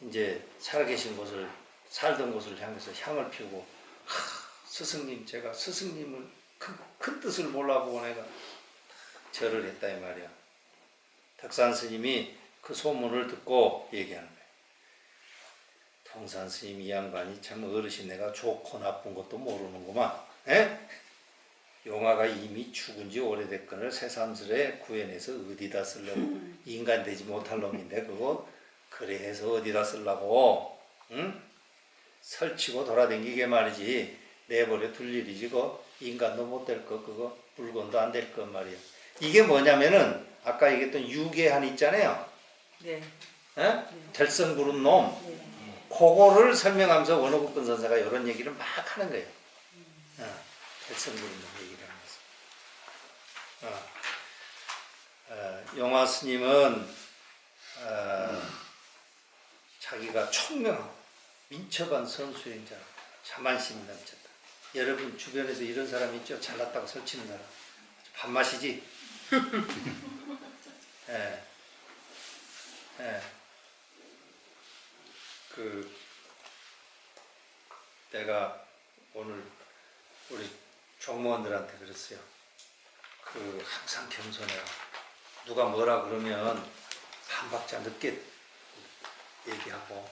이제 살아계신 곳을 살던 곳을 향해서 향을 피우고 스승님 제가 스승님을 큰 뜻을 몰라보고 내가 절을 했다 이 말이야. 덕산 스님이 그 소문을 듣고 얘기하는 거예요. 동산 스님 이 양반이 참 어르신 내가 좋고 나쁜 것도 모르는구만. 용화가 이미 죽은 지 오래됐거늘 새삼스레 구해내서 어디다 쓰려고 인간 되지 못할 놈인데 그거 그래 해서 어디다 쓰려고 응? 설치고 돌아다니게 말이지 내버려 둘 일이지 그거 인간도 못 될 거 그거 물건도 안 될 거 말이야. 이게 뭐냐면은 아까 얘기했던 유계한 있잖아요. 네. 예? 될성 부른 놈. 네. 그거를 설명하면서 원호국권 선사가 이런 얘기를 막 하는 거예요. 될성 부른 놈 얘기를 하면서. 용화 스님은 자기가 총명하고 민첩한 선수행자, 자만심이 넘쳤다. 여러분 주변에도 이런 사람 있죠? 잘났다고 설치는 사람. 밥맛이지? 예. 예. 내가 오늘 우리 종무원들한테 그랬어요. 항상 겸손해요. 누가 뭐라 그러면 한 박자 늦게 얘기하고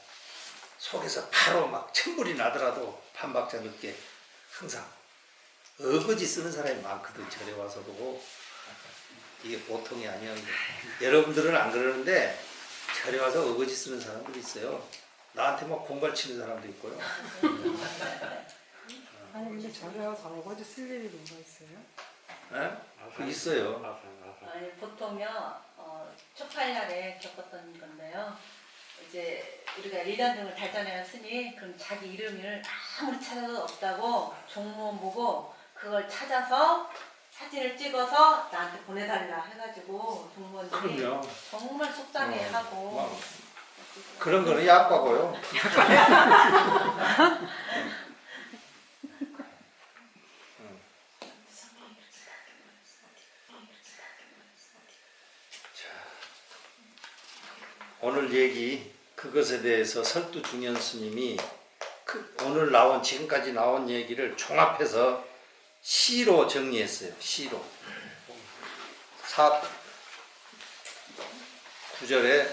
속에서 바로 막 천불이 나더라도 한 박자 늦게 항상 어거지 쓰는 사람이 많거든. 절에 와서도. 이게 보통이 아니야. 여러분들은 안 그러는데 절에 와서 어거지 쓰는 사람들이 있어요. 나한테 막 공갈 치는 사람도 있고요. 아니 근데 절에 와서 어거지 쓸 일이 뭐가 있어요? 있어요. 아니, 보통요, 초팔날에 겪었던 건데요. 이제 우리가 1년 등을 달잖아요, 스님. 그럼 자기 이름을 아무리 찾아도 없다고 종무원 보고 그걸 찾아서 사진을 찍어서 나한테 보내달라 해가지고 종무원들이 그럼요. 정말 속상해하고 그런 거는 약과고요. 오늘 얘기 그것에 대해서 설두중현 스님이 오늘 지금까지 나온 얘기를 종합해서 시로 정리했어요. 시로. 9절에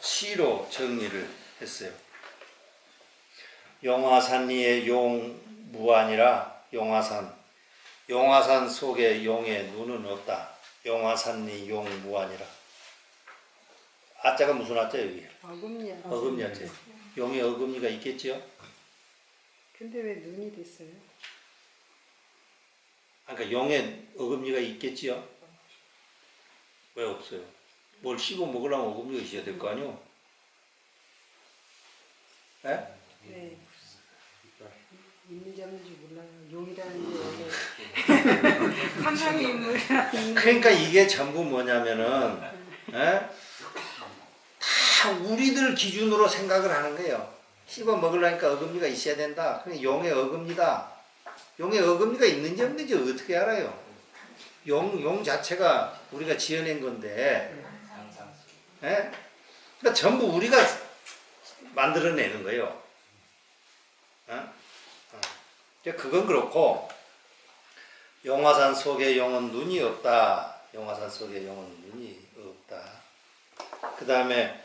시로 정리를 했어요. 용화산리의 용무아니라 용화산 속에 용의 눈은 없다. 용화산리 용무아니라. 아자가 무슨 아자 여기? 어금니. 어금니 아자. 용의 어금니가 있겠지요? 근데 왜 눈이 됐어요? 그러니까 용의 어금니가 있겠지요? 왜 없어요? 뭘 씹어 먹으려면 어금니가 있어야 될 거 아니요? 네? 네. 있는지 없는지 몰라요. 용이라는 게 원래 상상의 인물이라는. 그러니까 이게 전부 뭐냐면은 다 우리들 기준으로 생각을 하는 거예요. 씹어 먹으려니까 어금니가 있어야 된다. 그냥 용의 어금니다. 용의 어금니가 있는지 없는지 어떻게 알아요? 용 자체가 우리가 지어낸 건데, 그러니까 전부 우리가 만들어내는 거예요. 그건 그렇고, 용화산 속에 용은 눈이 없다. 용화산 속에 용은 눈이 없다. 그 다음에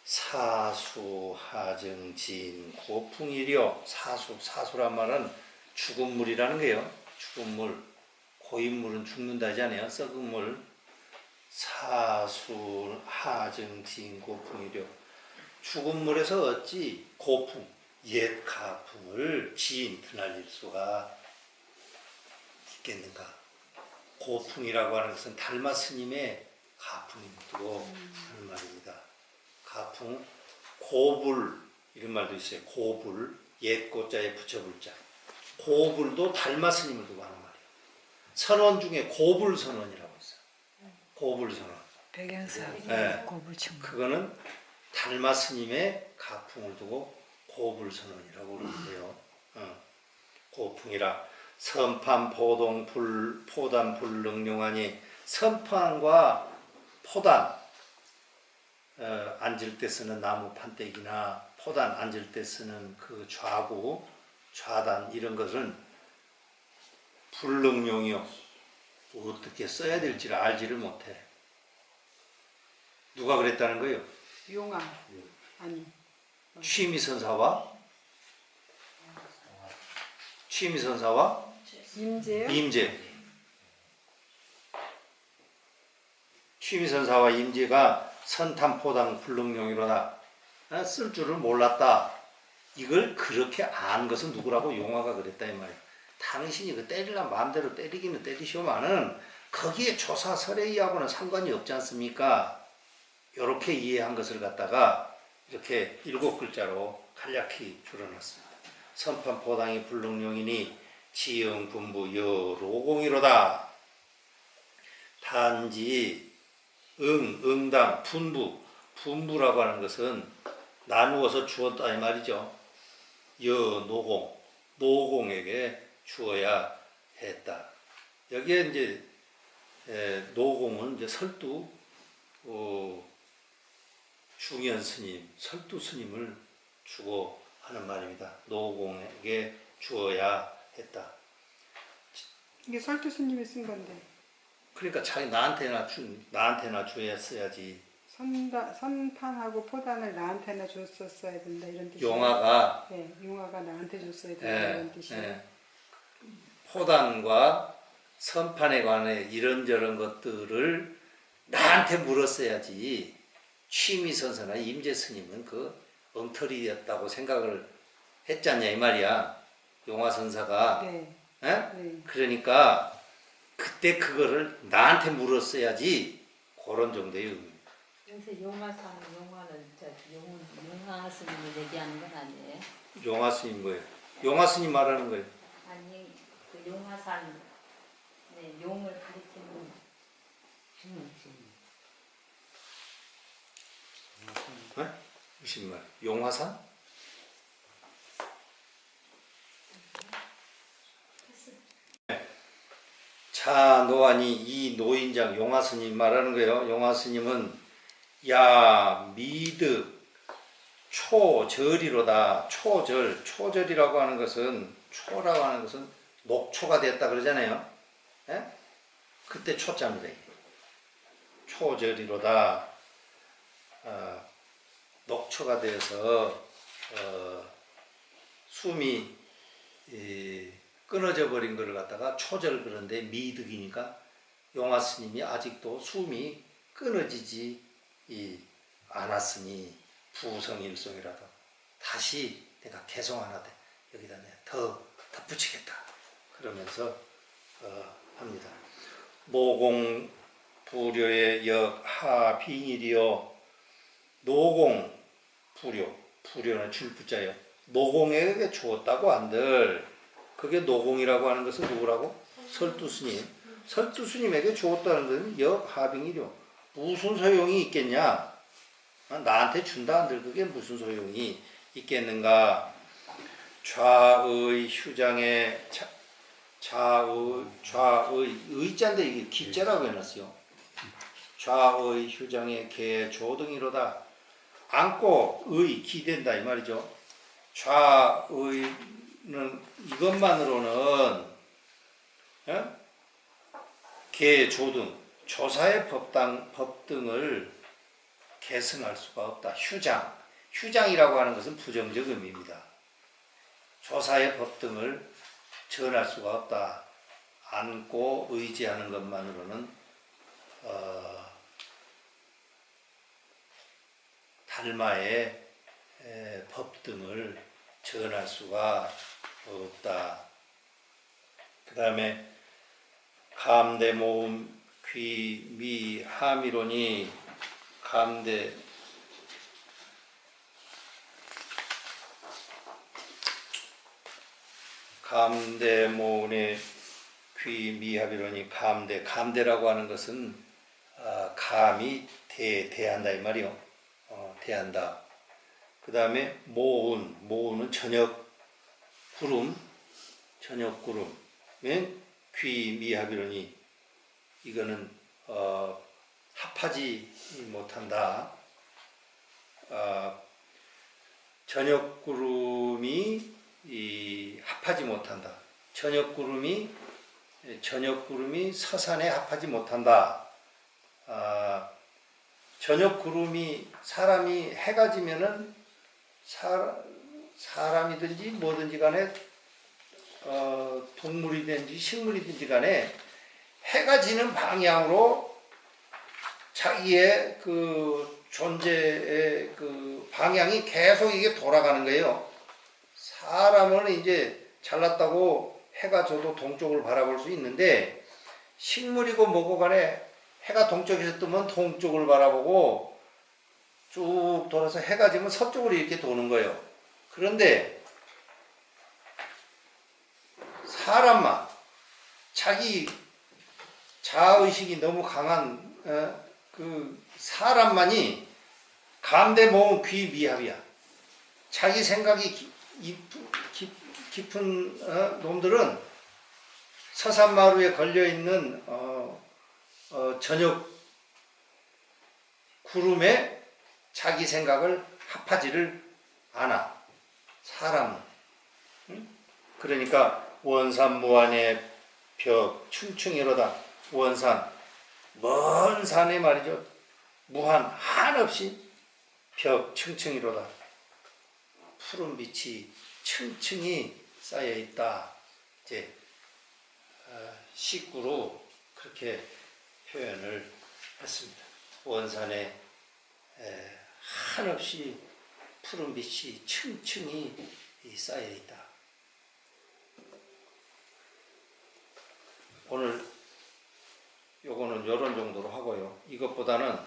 사수, 하증, 진, 고풍이려. 사수란 말은 죽은 물이라는 거예요. 죽은 물. 고인물은 죽는다지 않아요. 썩은 물. 사수, 하증, 진, 고풍이려. 죽은 물에서 어찌 고풍, 옛 가풍을 드날릴 수가 있겠는가. 고풍이라고 하는 것은 달마 스님의 가풍이고 하는 말입니다. 가풍, 고불 이런 말도 있어요. 고불, 옛 고자에 붙여불자. 고불도 달마 스님을 두고 하는 말이에요. 선원 중에 고불 선원이라고 있어요. 고불 선원. 백연사. 네. 고불충. 그거는 달마 스님의 가풍을 두고 고불 선원이라고 그러는데요. 고풍이라 선판 포동 포단 불능용하니 선판과 포단 앉을 때 쓰는 나무 판때기나 포단 앉을 때 쓰는 그 좌구, 좌단 이런 것은 불능용이요. 어떻게 써야 될지를 알지를 못해. 누가 그랬다는 거예요? 용왕. 아니. 취미선사와 임재요? 임재. 취미선사와 임재가 선탐포당 불능용이로다. 쓸 줄을 몰랐다. 이걸 그렇게 안 것은 누구라고? 용화가 그랬다 이 말이에요. 당신이 그 때리려면 마음대로 때리기는 때리시오만은 거기에 조사 설의하고는 상관이 없지 않습니까? 이렇게 이해한 것을 갖다가 이렇게 7글자로 간략히 줄여놨습니다. 선판 포당이 불능용이니 지응 분부 여로공이로다. 단지 응당 분부라고 하는 것은 나누어서 주었다 이 말이죠. 노공에게 주어야 했다. 여기에 이제 노공은 이제 설두 중현 스님, 설두 스님을 주고 하는 말입니다. 노공에게 주어야 했다. 이게 설두 스님이 쓴 건데 그러니까 자기 나한테나 주었어야지. 선판하고 포단을 나한테나 줬었어야 된다 이런 뜻이에요. 용화가 네, 용화가 나한테 줬어야 된다 이런 뜻이에요. 포단과 선판에 관해 이런저런 것들을 나한테 물었어야지. 취미선사나 임재스님은 그 엉터리였다고 생각을 했잖냐 이 말이야. 용화선사가. 네. 네? 그러니까 그때 그거를 나한테 물었어야지. 그런 정도의 의미. 요새 용화는 용화 스님을 얘기하는 건 아니에요? 용화 스님 뭐예요? 용화 스님 말하는 거예요. 아니 그 용화산 용을 가리키는 네? 무슨 말? 용화산? 자 노하니 이 노인장 용화스님 말하는 거예요. 용화스님은 야 미득 초절이로다. 초절이라고 하는 것은 초라고 하는 것은 녹초가 됐다 그러잖아요. 예? 그때 초자입니다. 이게. 초절이로다. 녹초가 되어서 숨이 끊어져 버린 것을 갖다가 초절 그런데 미득이니까 용화 스님이 아직도 숨이 끊어지지 않았으니 부성일송이라도 다시 내가 개송 하나 돼 여기다 내가 더 덧붙이겠다 그러면서 합니다. 노공 부료의 역하빙일이요 노공 부료는 줄부자요. 노공에게 주었다고 한들 그게 노공이라고 하는 것은 누구라고? 설두스님. 설두스님에게 주었다는 것은 역하빙일이요. 무슨 소용이 있겠냐? 나한테 준다 한들 그게 무슨 소용이 있겠는가? 좌의 휴장에 의자인데 이게 기자라고 해놨어요. 좌의 휴장에 개 조등이로다. 안고 기댄다 이 말이죠. 좌의는 이것만으로는 개 조등 조사의 법등을 계승할 수가 없다. 휴장이라고 하는 것은 부정적 의미입니다. 조사의 법등을 전할 수가 없다. 안고 의지하는 것만으로는 달마의 법등을 전할 수가 없다. 그 다음에 감대모음 귀미함이로니 감대모음의 귀미합이로니 감대라고 하는 것은 감이 대한다 이 말이요. 대한다. 그 다음에 모운은 저녁구름에 귀미합이로니 이거는 합하지 못한다. 저녁구름이 합하지 못한다. 저녁구름이 서산에 합하지 못한다. 저녁구름이 사람이 해가 지면은 사람이든지 뭐든지 간에 동물이든지 식물이든지 간에 해가 지는 방향으로 자기의 그 존재의 그 방향이 계속 이게 돌아가는 거예요. 사람은 이제 잘났다고 해가 져도 동쪽을 바라볼 수 있는데 식물이고 뭐고 간에 해가 동쪽에서 뜨면 동쪽을 바라보고 쭉 돌아서 해가 지면 서쪽으로 이렇게 도는 거예요. 그런데 사람만 자기 자아의식이 너무 강한 그 사람만이 감대 모음 귀미합이야. 자기 생각이 깊은 놈들은 서산마루에 걸려있는 저녁 구름에 자기 생각을 합하지를 않아. 사람은. 응? 그러니까 원산무한의 벽 충충이로다. 원산 먼 산에 말이죠. 무한 한없이 벽 충충이로다. 푸른 빛이 층층이 쌓여 있다. 이제 식구로 그렇게 표현을 했습니다. 원산에 한없이 푸른 빛이 층층이 쌓여 있다. 오늘 요거는 요런 정도로 하고요. 이것보다는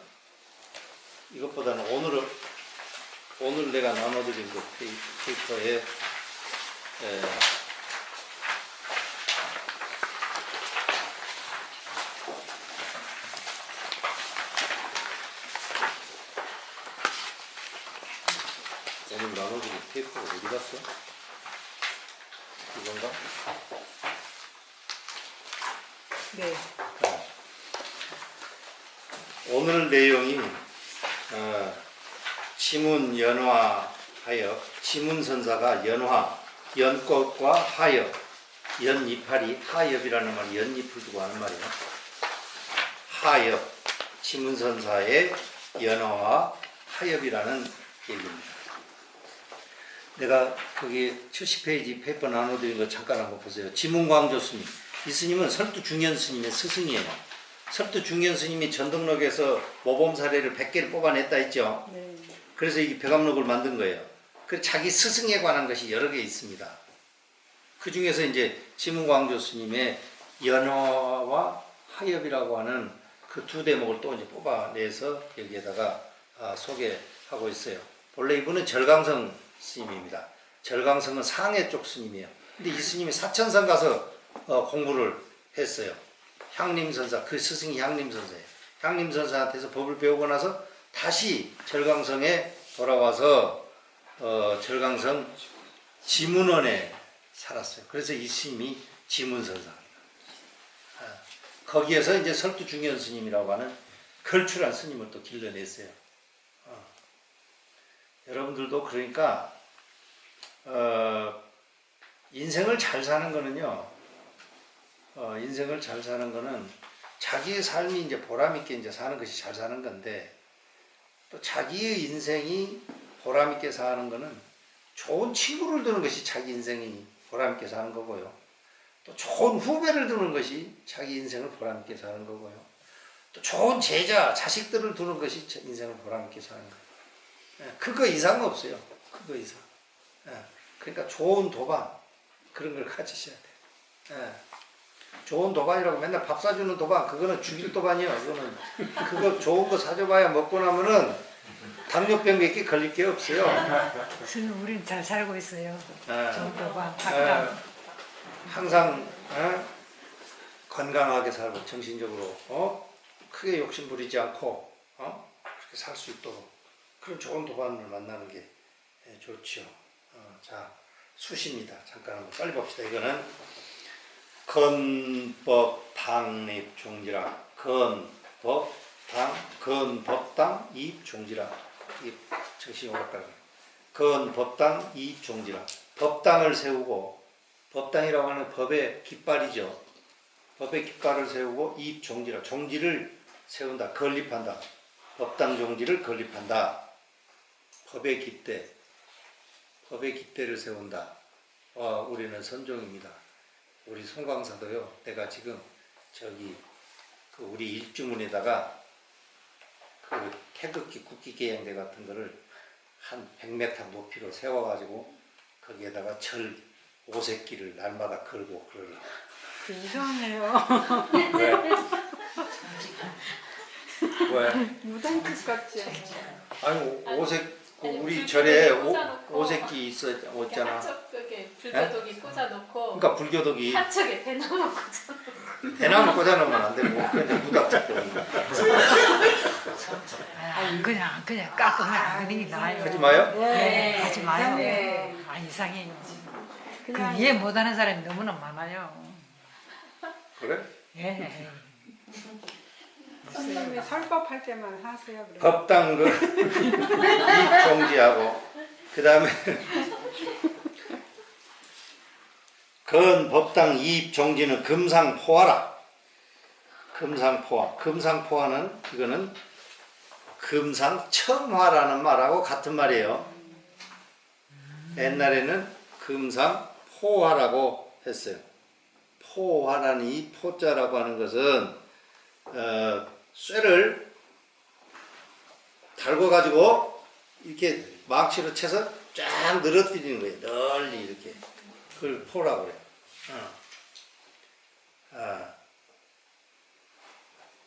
오늘 내가 나눠드린 그 페이퍼에 오늘 나눠드린 페이퍼가 어디 갔어? 이건가? 네. 오늘 내용이 지문연화하여 지문선사가 연꽃과 하엽, 연이파리, 하엽이라는 말이 연잎을 두고 하는 말이에요. 하엽, 지문선사의 연화와 하엽이라는 얘기입니다. 내가 거기 70페이지 페이퍼 나눠드린 거 잠깐 한번 보세요. 지문광조 스님, 이 스님은 설두중현 스님의 스승이에요. 설두중현 스님이 전등록에서 모범 사례를 100개를 뽑아냈다 했죠. 네. 그래서 이게 벽암록을 만든 거예요. 그 자기 스승에 관한 것이 여러 개 있습니다. 그 중에서 이제 지문광조 스님의 연화와 하엽이라고 하는 그 두 대목을 또 이제 뽑아내서 여기에다가 소개하고 있어요. 본래 이분은 절강성 스님입니다. 절강성은 상해 쪽 스님이에요. 근데 이 스님이 사천성 가서 공부를 했어요. 향림선사, 그 스승이 향림선사예요. 향림선사한테서 법을 배우고 나서 다시 절강성에 돌아와서 절강성 지문원에 살았어요. 그래서 이 스님이 지문선사입니다. 거기에서 이제 설두중현 스님이라고 하는 걸출한 스님을 또 길러냈어요. 여러분들도 그러니까 인생을 잘 사는 거는요. 인생을 잘 사는 거는 자기의 삶이 이제 보람있게 이제 사는 것이 잘 사는 건데, 또 자기의 인생이 보람있게 사는 거는 좋은 친구를 두는 것이 자기 인생이 보람있게 사는 거고요. 또 좋은 후배를 두는 것이 자기 인생을 보람있게 사는 거고요. 또 좋은 제자, 자식들을 두는 것이 인생을 보람있게 사는 거예요. 그거 이상 없어요. 그거 이상. 그러니까 좋은 도반, 그런 걸 가지셔야 돼요. 좋은 도반이라고 맨날 밥 사주는 도반, 그거는 죽일 도반이에요. 그거 좋은 거 사줘봐야 먹고 나면은 당뇨병 몇 개 걸릴 게 없어요. 스님, 우린 잘 살고 있어요. 정도가 항상 건강하게 살고 정신적으로 크게 욕심 부리지 않고 그렇게 살 수 있도록 그런 좋은 도반을 만나는 게 좋죠. 자, 수시입니다. 잠깐 한번 빨리 봅시다. 이거는 건법 당립 종지라. 건법당 이입 종지라. 이게 정신이 오락가락. 건법당 이입 종지라. 법당을 세우고, 법당이라고 하는 법의 깃발이죠. 법의 깃발을 세우고 이입 종지라. 종지를 세운다. 건립한다. 법당 종지를 건립한다. 법의 깃대. 법의 깃대를 세운다. 우리는 선종입니다. 우리 송광사도요. 내가 지금 저기 그 우리 일주문에다가 그 태극기 국기계양대 같은 거를 한 100m 높이로 세워가지고 거기에다가 절 5새끼를 날마다 걸고 그러려고. 이상해요. 왜? 뭐야? 무당집 같지? 아니 오색 그 아니, 우리 불 절에 꽂아놓고 오색기 있었잖아. 한쪽에 불교독이 꽂아놓고 그러니까 불교독이 한쪽에 대나무 꽂아놓고 대나무 꽂아놓으면 안 되고 근데 무닥지 때문에 그냥 깎으면 안 되는 게 나아요. 하지 마요. 네, 하지 마요. 네. 아 이상해. 그 그냥 이해 못하는 사람이 너무나 많아요. 그래? 예. 선생님이 설법할 때만 하세요. 그러면. 법당 그 입정지하고 그 다음에 건 법당 이입정지는 금상포화라. 금상포화. 금상포화는 이거는 금상첨화라는 말하고 같은 말이에요. 옛날에는 금상포화라고 했어요. 포화라는 이 포자라고 하는 것은 쇠를 달궈 가지고 이렇게 망치로 쳐서 쫙 늘어뜨리는 거예요. 널리 이렇게. 그걸 포라고 그래요.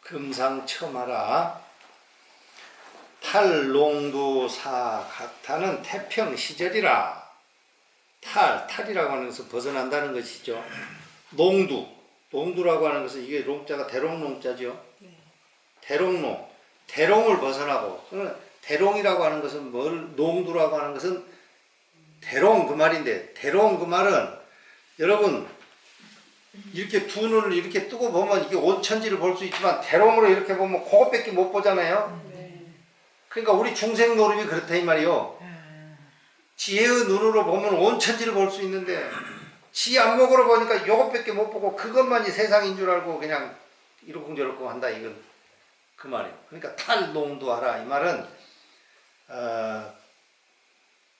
금상첨화라. 탈농두사각타는 태평 시절이라. 탈이라고 하는 것은 벗어난다는 것이죠. 농두라고 하는 것은 이게 농자가 대롱농자죠. 대롱농, 대롱을 벗어나고, 대롱이라고 하는 것은 농두라고 하는 것은 대롱 그 말인데, 대롱 그 말은 여러분 이렇게 두 눈을 이렇게 뜨고 보면 이게 온천지를 볼 수 있지만 대롱으로 이렇게 보면 그것밖에 못 보잖아요. 그러니까 우리 중생 노름이 그렇다 이 말이요. 지혜의 눈으로 보면 온천지를 볼 수 있는데 지 안목으로 보니까 이것밖에 못 보고 그것만이 세상인 줄 알고 그냥 이러쿵저러쿵 한다 이건 그 말이에요. 그러니까 탈농두하라 이 말은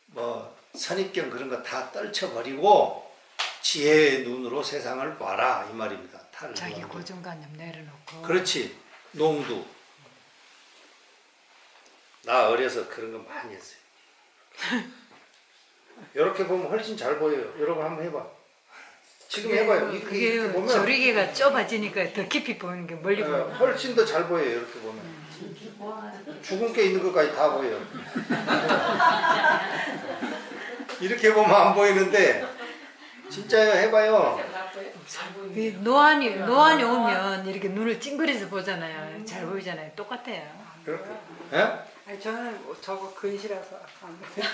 뭐 선입견 그런 거 다 떨쳐버리고 지혜의 눈으로 세상을 봐라 이 말입니다. 탈농두. 자기 고정관념 내려놓고. 그렇지. 농두. 나 어려서 그런 거 많이 했어요. 이렇게 보면 훨씬 잘 보여요. 여러분 한번 해봐. 지금 해봐요. 그게 이렇게 보면 조리개가 좁아지니까 더 깊이 보이는 게 멀리 보이는 거. 훨씬 더 잘 보여요. 이렇게 보면. 죽은 게 있는 것까지 다 보여요. 이렇게 보면 안 보이는데 진짜요. 해봐요. 노안이 오면 이렇게 눈을 찡그려서 보잖아요. 잘 보이잖아요. 똑같아요. 이렇게. 예? 아니 저는 저거 근시라서 안 돼요.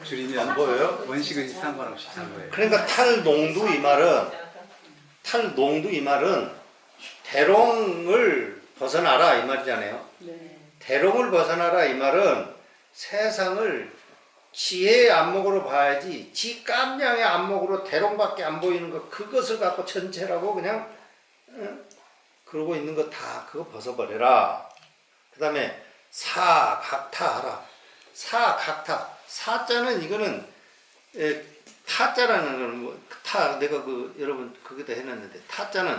주님이 안 보여요? 원식은 상관없이 잘 보여요. 그러니까 탈농두 이 말은 대롱을 벗어나라 이 말이잖아요. 네. 대롱을 벗어나라 이 말은 세상을 지혜의 안목으로 봐야지 지 깜냥의 안목으로 대롱밖에 안 보이는 것 그것을 갖고 전체라고 그냥 그러고 있는 거 다 그거 벗어버려라. 그 다음에 사각타하라. 사각타. 사자는 이거는 타자라는 거는 뭐, 내가 여러분 거기다 해놨는데 타자는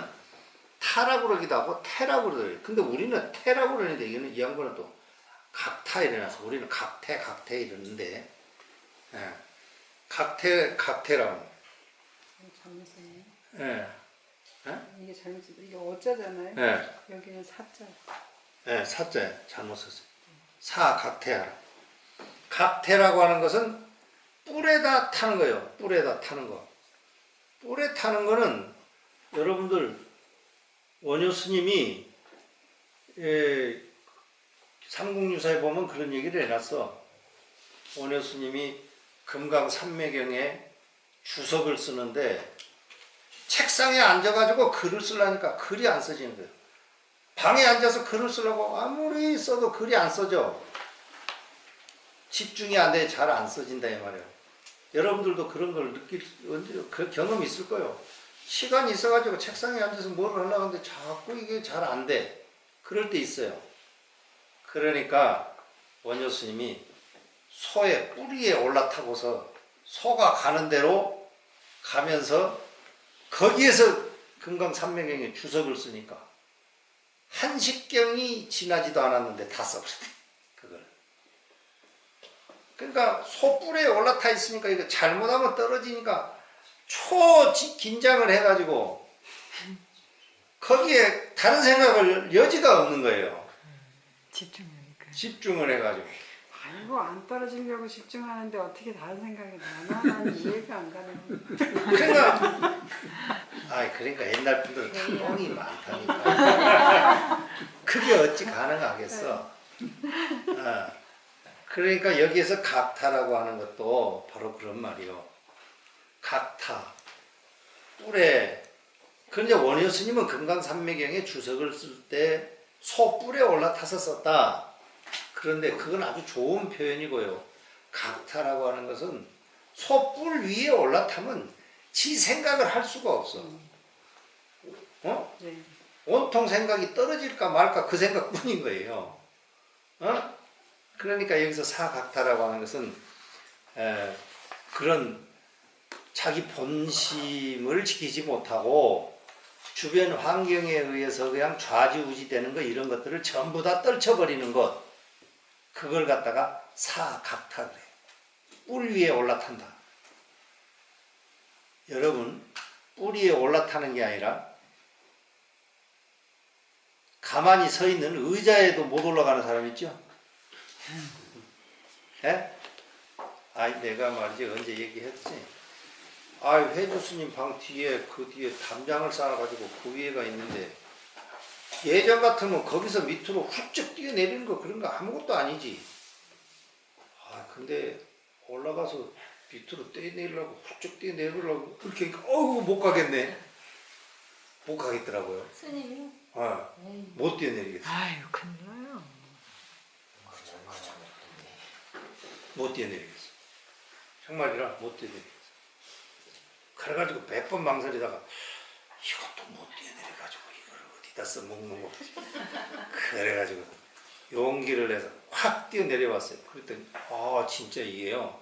타라고 그러기도 하고 태라고 그러더라고요. 근데 우리는 태라고 그러는데 이거는 이 양반은 또 각타 이래놔서 우리는 각태 이러는데 각태라고. 잘못이네. 예. 이게 잘못이다. 이게 어자잖아요. 예. 여기는 사자. 네, 사자에 잘못 썼어요. 사각태하라. 각태라고 하는 것은 뿔에다 타는 거예요. 뿔에다 타는 거. 뿔에 타는 거는 여러분들 원효 스님이 삼국유사에 보면 그런 얘기를 해놨어. 원효 스님이 금강산매경에 주석을 쓰는데 책상에 앉아가지고 글을 쓰려니까 글이 안 써지는 거예요. 방에 앉아서 글을 쓰려고 아무리 써도 글이 안 써져. 집중이 안 돼. 잘 안 써진다 이 말이에요. 여러분들도 그런 걸 그 경험이 있을 거예요. 시간이 있어가지고 책상에 앉아서 뭘 하려고 하는데 자꾸 이게 잘 안 돼. 그럴 때 있어요. 그러니까 원효 스님이 소의 뿌리에 올라타고서 소가 가는 대로 가면서 거기에서 금강산매경에 주석을 쓰니까 한식경이 지나지도 않았는데 다 써버렸대. 그걸. 그러니까 소뿔에 올라타 있으니까 이거 잘못하면 떨어지니까 긴장을 해가지고 거기에 다른 생각을 여지가 없는 거예요. 집중하니까. 집중을 해가지고. 아이고 안 떨어지려고 집중하는데 어떻게 다른 생각이 나나? 난 이해가 안 가네. 그러니까 그러니까 옛날 분들은 탐욕이 많다니까. 그게 어찌 가능하겠어? 그러니까 여기에서 각타라고 하는 것도 바로 그런 말이요. 각타. 뿔에. 그런데 원효 스님은 금강산매경에 주석을 쓸 때 소뿔에 올라타서 썼다. 그런데 그건 아주 좋은 표현이고요. 각타라고 하는 것은 소뿔 위에 올라타면 지 생각을 할 수가 없어. 어? 네. 온통 생각이 떨어질까 말까 그 생각뿐인 거예요. 어? 그러니까 여기서 사각타라고 하는 것은 그런 자기 본심을 지키지 못하고 주변 환경에 의해서 그냥 좌지우지 되는 것 이런 것들을 전부 다 떨쳐버리는 것 그걸 갖다가 사각타 그래요. 뿔 위에 올라탄다. 여러분 뿔 위에 올라타는 게 아니라 가만히 서 있는 의자에도 못 올라가는 사람 있죠? 예? 내가 말이지 언제 얘기했지? 회주 스님 방 뒤에 그 뒤에 담장을 쌓아가지고 그 위에가 있는데 예전 같으면 거기서 밑으로 훌쩍 뛰어내리는 거 그런 거 아무것도 아니지. 근데 올라가서 밑으로 뛰어내리려고 훌쩍 뛰어내리려고 그렇게 못 가겠네. 못 가겠더라고요. 스님이요? 못 뛰어내리겠어. 아유 큰일 나요. 못 뛰어내리겠어. 정말이라 못 뛰어내리겠어. 그래가지고 100번 망설이다가 이것도 못 뛰어내려가지고 이걸 어디다 써먹는 거지. 그래가지고 용기를 내서 확 뛰어내려왔어요. 그랬더니 진짜 이게요.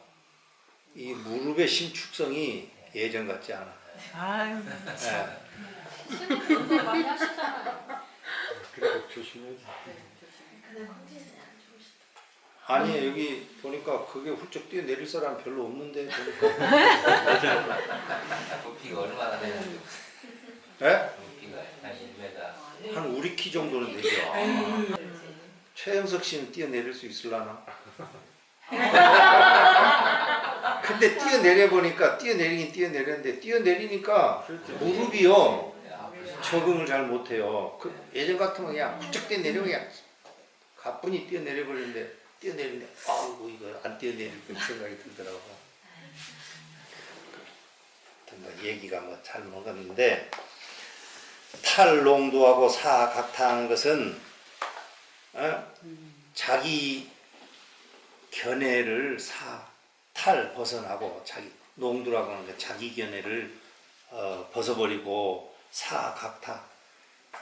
이 무릎의 신축성이 예전 같지 않아. 아유 스님 운동 많이 하시잖아요. 그래도 조심해야지. 아니 여기 보니까 그게 훌쩍 뛰어내릴 사람 별로 없는데 보니까. 높이가 얼마나 되는지. 예? 높이가 한 1m. 한 우리 키 정도는 되죠. 최영석 씨는 뛰어내릴 수 있을라나? 근데 뛰어내려 보니까 뛰어내리긴 뛰어내렸는데 뛰어내리니까 무릎이요 적응을 잘 못해요. 예전 같으면 그냥 훌쩍 뛰어내려 그냥 가뿐히 뛰어내려 버리는데 뛰어내리는데 이거 안 뛰어내릴 거 생각이 들더라고. 얘기가 잘 먹었는데 탈농도하고 사각타하는 것은 자기 견해를 탈 벗어나고 자기 농도라고 하는 게 자기 견해를 벗어버리고 사각타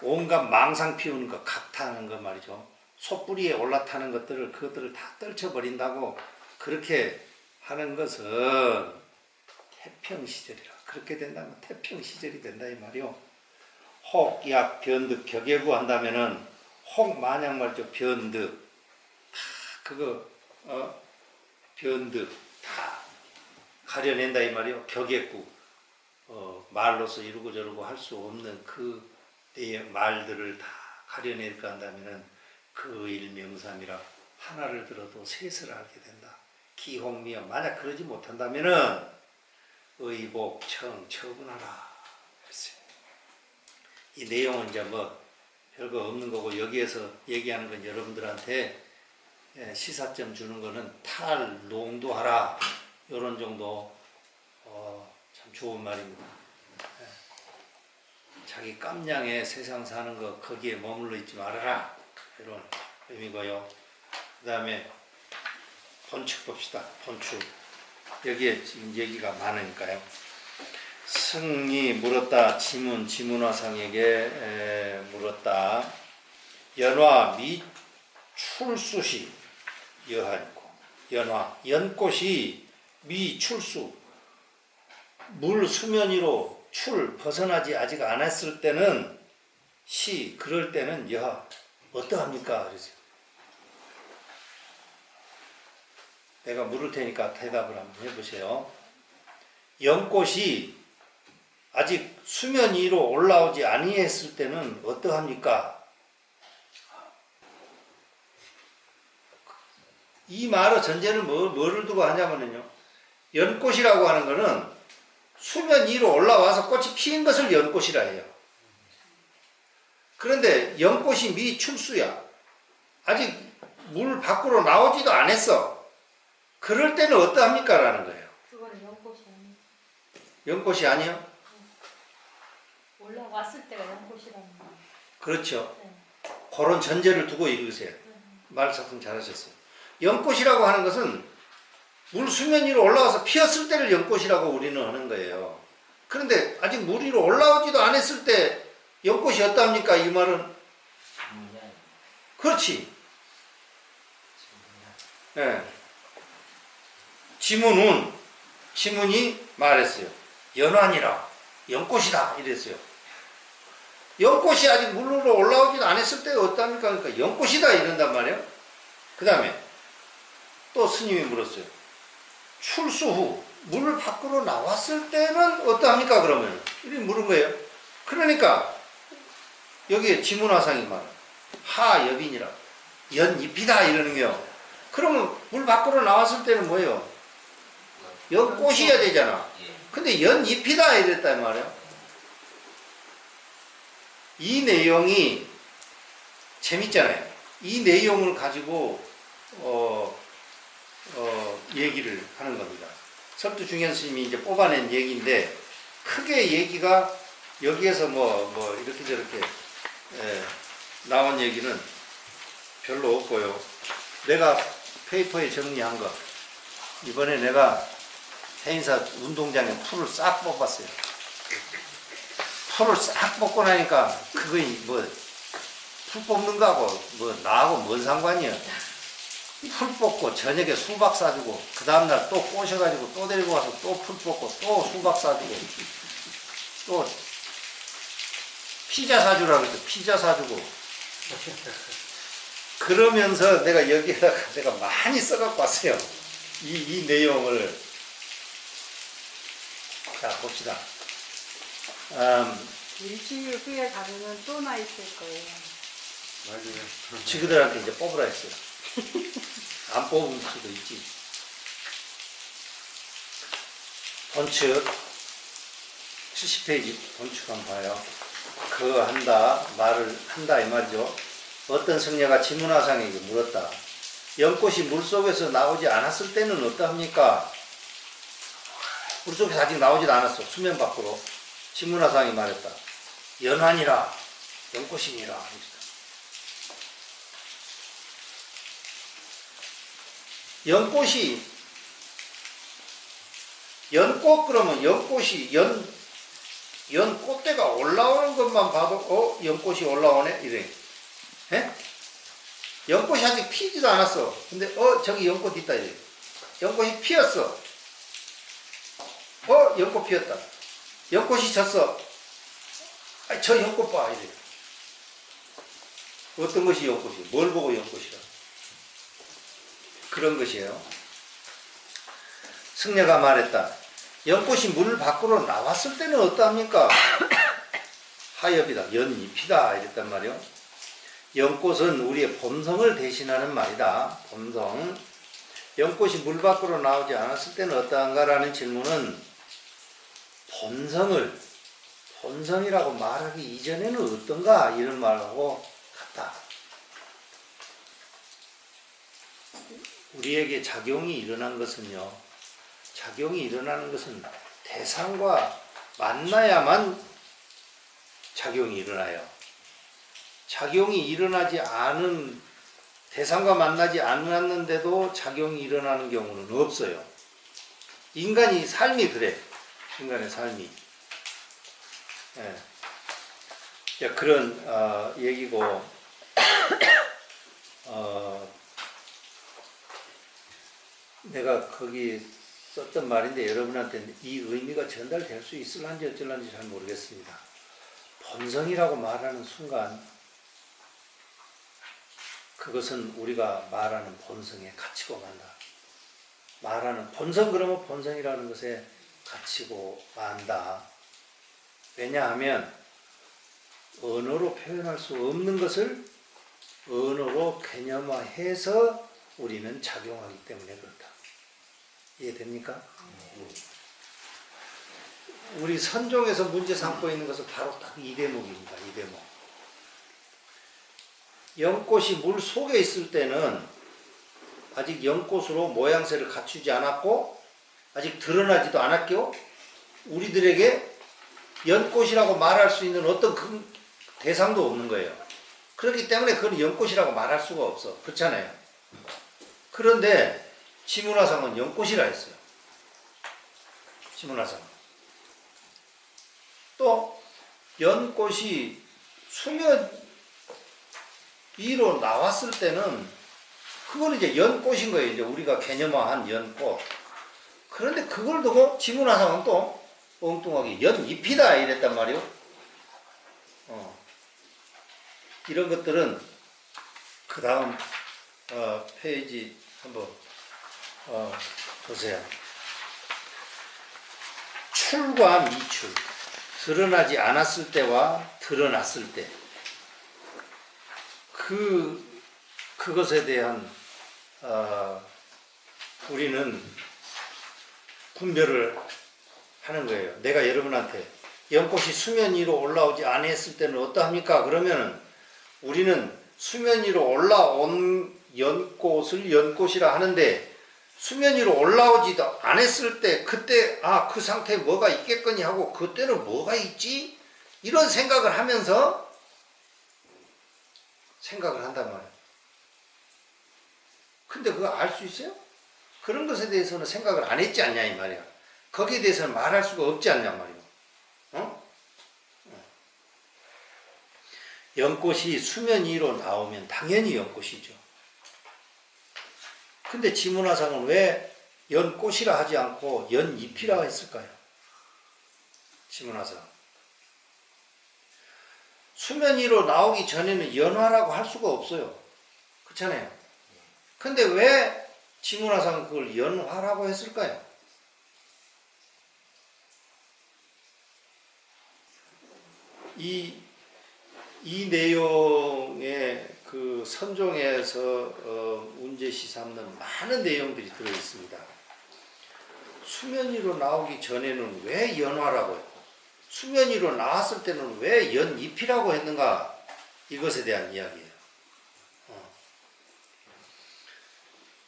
온갖 망상 피우는 거 각타하는 거 말이죠. 소뿌리에 올라타는 그것들을 다 떨쳐버린다고 그렇게 하는 것은 태평시절이라. 그렇게 된다면 태평시절이 된다 이 말이요. 혹, 약, 변득, 격예구 한다면은 혹 마냥 말이죠. 변득 그거 변득 다 가려낸다 이 말이요. 격예구 말로서 이루고 저루고 할 수 없는 그 말들을 다 가려낼까 한다면은 그 일명삼이라 하나를 들어도 셋을 알게 된다. 기홍미여 만약 그러지 못한다면은 의복 청 처분하라 그랬어요. 이 내용은 이제 별거 없는 거고 여기에서 얘기하는 건 여러분들한테 시사점 주는 거는 탈농도하라 이런 정도 참 좋은 말입니다. 자기 깜냥에 세상 사는 거 거기에 머물러 있지 말아라 이런 의미고요. 그 다음에 본축 봅시다. 본축 여기에 지금 얘기가 많으니까요. 승이 물었다. 지문화상에게 물었다. 연화 미출수시 여하니고 연화 연꽃이 미출수 물 수면 위로 벗어나지 아직 안 했을 때는 그럴 때는 여하 어떠합니까? 그러죠. 내가 물을 테니까 대답을 한번 해보세요. 연꽃이 아직 수면 위로 올라오지 아니했을 때는 어떠합니까? 이 말의 전제는 뭐를 두고 하냐면요. 연꽃이라고 하는 거는 수면 위로 올라와서 꽃이 피는 것을 연꽃이라 해요. 그런데 연꽃이 미출수야. 아직 물 밖으로 나오지도 않았어. 그럴 때는 어떠합니까? 라는 거예요. 그거는 연꽃이 아니에요. 연꽃이 아니요? 올라왔을 때가 연꽃이라는 거예요. 그렇죠. 네. 그런 전제를 두고 읽으세요. 말씀씀 잘하셨어요. 연꽃이라고 하는 것은 물 수면 위로 올라와서 피었을 때를 연꽃이라고 우리는 하는 거예요. 그런데 아직 물 위로 올라오지도 않았을 때 연꽃이 어떠합니까? 이 말은 그렇지. 예. 지문이 말했어요. 연환이라 연꽃이다 이랬어요. 연꽃이 아직 물로 올라오지도 않았을 때 어떠합니까? 그러니까 연꽃이다 이런단 말이에요. 그 다음에 또 스님이 물었어요. 출수 후 물 밖으로 나왔을 때는 어떠합니까? 그러면 이렇게 물은 거예요. 그러니까 여기에 지문화상이 말 하여빈이라 연잎이다 이러는 거예요. 그러면 물 밖으로 나왔을 때는 뭐예요? 연꽃이어야 되잖아. 근데 연잎이다 이랬단 말이에요. 이 내용이 재밌잖아요. 이 내용을 가지고 얘기를 하는 겁니다. 설두중현 스님이 이제 뽑아낸 얘기인데 크게 얘기가 여기에서 뭐 이렇게 저렇게 나온 얘기는 별로 없고요. 내가 페이퍼에 정리한 거 이번에 내가 해인사 운동장에 풀을 싹 뽑았어요. 풀을 싹 뽑고 나니까 그거 풀 뽑는 거하고 나하고 뭔 상관이야. 풀 뽑고 저녁에 수박 싸주고 그 다음날 또 꼬셔가지고 또 데리고 와서 또 풀 뽑고 또 수박 싸주고 또 피자 사주라고 했죠. 피자 사주고 그러면서 내가 여기에다가 내가 많이 써갖고 왔어요. 이 내용을 자 봅시다. 일주일 후에 가면은 또 나 있을 거예요. 맞아요. 지그들한테 이제 뽑으라 했어요. 안 뽑을 수도 있지. 본측 70페이지 본측 한번 봐요. 그 한다 말을 한다 이 말이죠. 어떤 성녀가 지문화상에게 물었다. 연꽃이 물속에서 나오지 않았을 때는 어떠합니까? 물속에서 아직 나오지도 않았어. 수면 밖으로. 지문화상이 말했다. 연환이라 연꽃이니라. 연꽃 그러면 연꽃이 연꽃대가 올라오는 것만 봐도 연꽃이 올라오네 이래. 에? 연꽃이 아직 피지도 않았어. 근데 저기 연꽃 있다 이래. 연꽃이 피었어. 연꽃 피었다. 연꽃이 졌어. 저 연꽃 봐 이래. 어떤 것이 연꽃이에요? 뭘 보고 연꽃이라? 그런 것이에요. 승려가 말했다. 연꽃이 물 밖으로 나왔을 때는 어떠합니까? 하엽이다. 연잎이다. 이랬단 말이요. 연꽃은 우리의 본성을 대신하는 말이다. 본성. 연꽃이 물 밖으로 나오지 않았을 때는 어떠한가라는 질문은 본성이라고 말하기 이전에는 어떤가 이런 말하고 같다. 우리에게 작용이 일어난 것은요. 작용이 일어나는 것은 대상과 만나야만 작용이 일어나요. 작용이 일어나지 않은 대상과 만나지 않았는데도 작용이 일어나는 경우는 없어요. 인간이 삶이 그래. 인간의 삶이. 예. 그런 얘기고 내가 거기 썼던 말인데 여러분한테 이 의미가 전달될 수 있을런지 어쩔런지 잘 모르겠습니다. 본성이라고 말하는 순간 그것은 우리가 말하는 본성에 갇히고 만다. 말하는 본성 그러면 본성이라는 것에 갇히고 만다. 왜냐하면 언어로 표현할 수 없는 것을 언어로 개념화해서 우리는 작용하기 때문에 그렇다. 이해됩니까? 우리 선종에서 문제 삼고 있는 것은 바로 딱 이 대목입니다. 이 대목. 연꽃이 물 속에 있을 때는 아직 연꽃으로 모양새를 갖추지 않았고 아직 드러나지도 않았고 우리들에게 연꽃이라고 말할 수 있는 어떤 그 대상도 없는 거예요. 그렇기 때문에 그건 연꽃이라고 말할 수가 없어. 그렇잖아요. 그런데 지문화상은 연꽃이라 했어요. 지문화상. 또 연꽃이 수면 위로 나왔을 때는 그건 이제 연꽃인 거예요. 이제 우리가 개념화한 연꽃. 그런데 그걸 두고 지문화상은 또 엉뚱하게 연잎이다 이랬단 말이요. 이런 것들은 그 다음 페이지 한번 보세요. 출과 미출, 드러나지 않았을 때와 드러났을 때 그것에 대한 우리는 분별을 하는 거예요. 내가 여러분한테 연꽃이 수면 위로 올라오지 않았을 때는 어떠합니까? 그러면 우리는 수면 위로 올라온 연꽃을 연꽃이라 하는데 수면 위로 올라오지도 않았을 때 그때 그 상태에 뭐가 있겠거니 하고 그때는 뭐가 있지? 이런 생각을 하면서 생각을 한단 말이에요. 근데 그거 알 수 있어요? 그런 것에 대해서는 생각을 안 했지 않냐 이 말이야. 거기에 대해서는 말할 수가 없지 않냐 말이야. 연꽃이 수면 위로 나오면 당연히 연꽃이죠. 근데 지문화상은 왜 연꽃이라 하지 않고 연잎이라 했을까요? 지문화상. 수면 위로 나오기 전에는 연화라고 할 수가 없어요. 그렇잖아요. 근데 왜 지문화상은 그걸 연화라고 했을까요? 이 내용에 그 선종에서 문제시 삼는 많은 내용들이 들어 있습니다. 수면 위로 나오기 전에는 왜 연화라고 했고 수면 위로 나왔을 때는 왜 연잎이라고 했는가? 이것에 대한 이야기예요.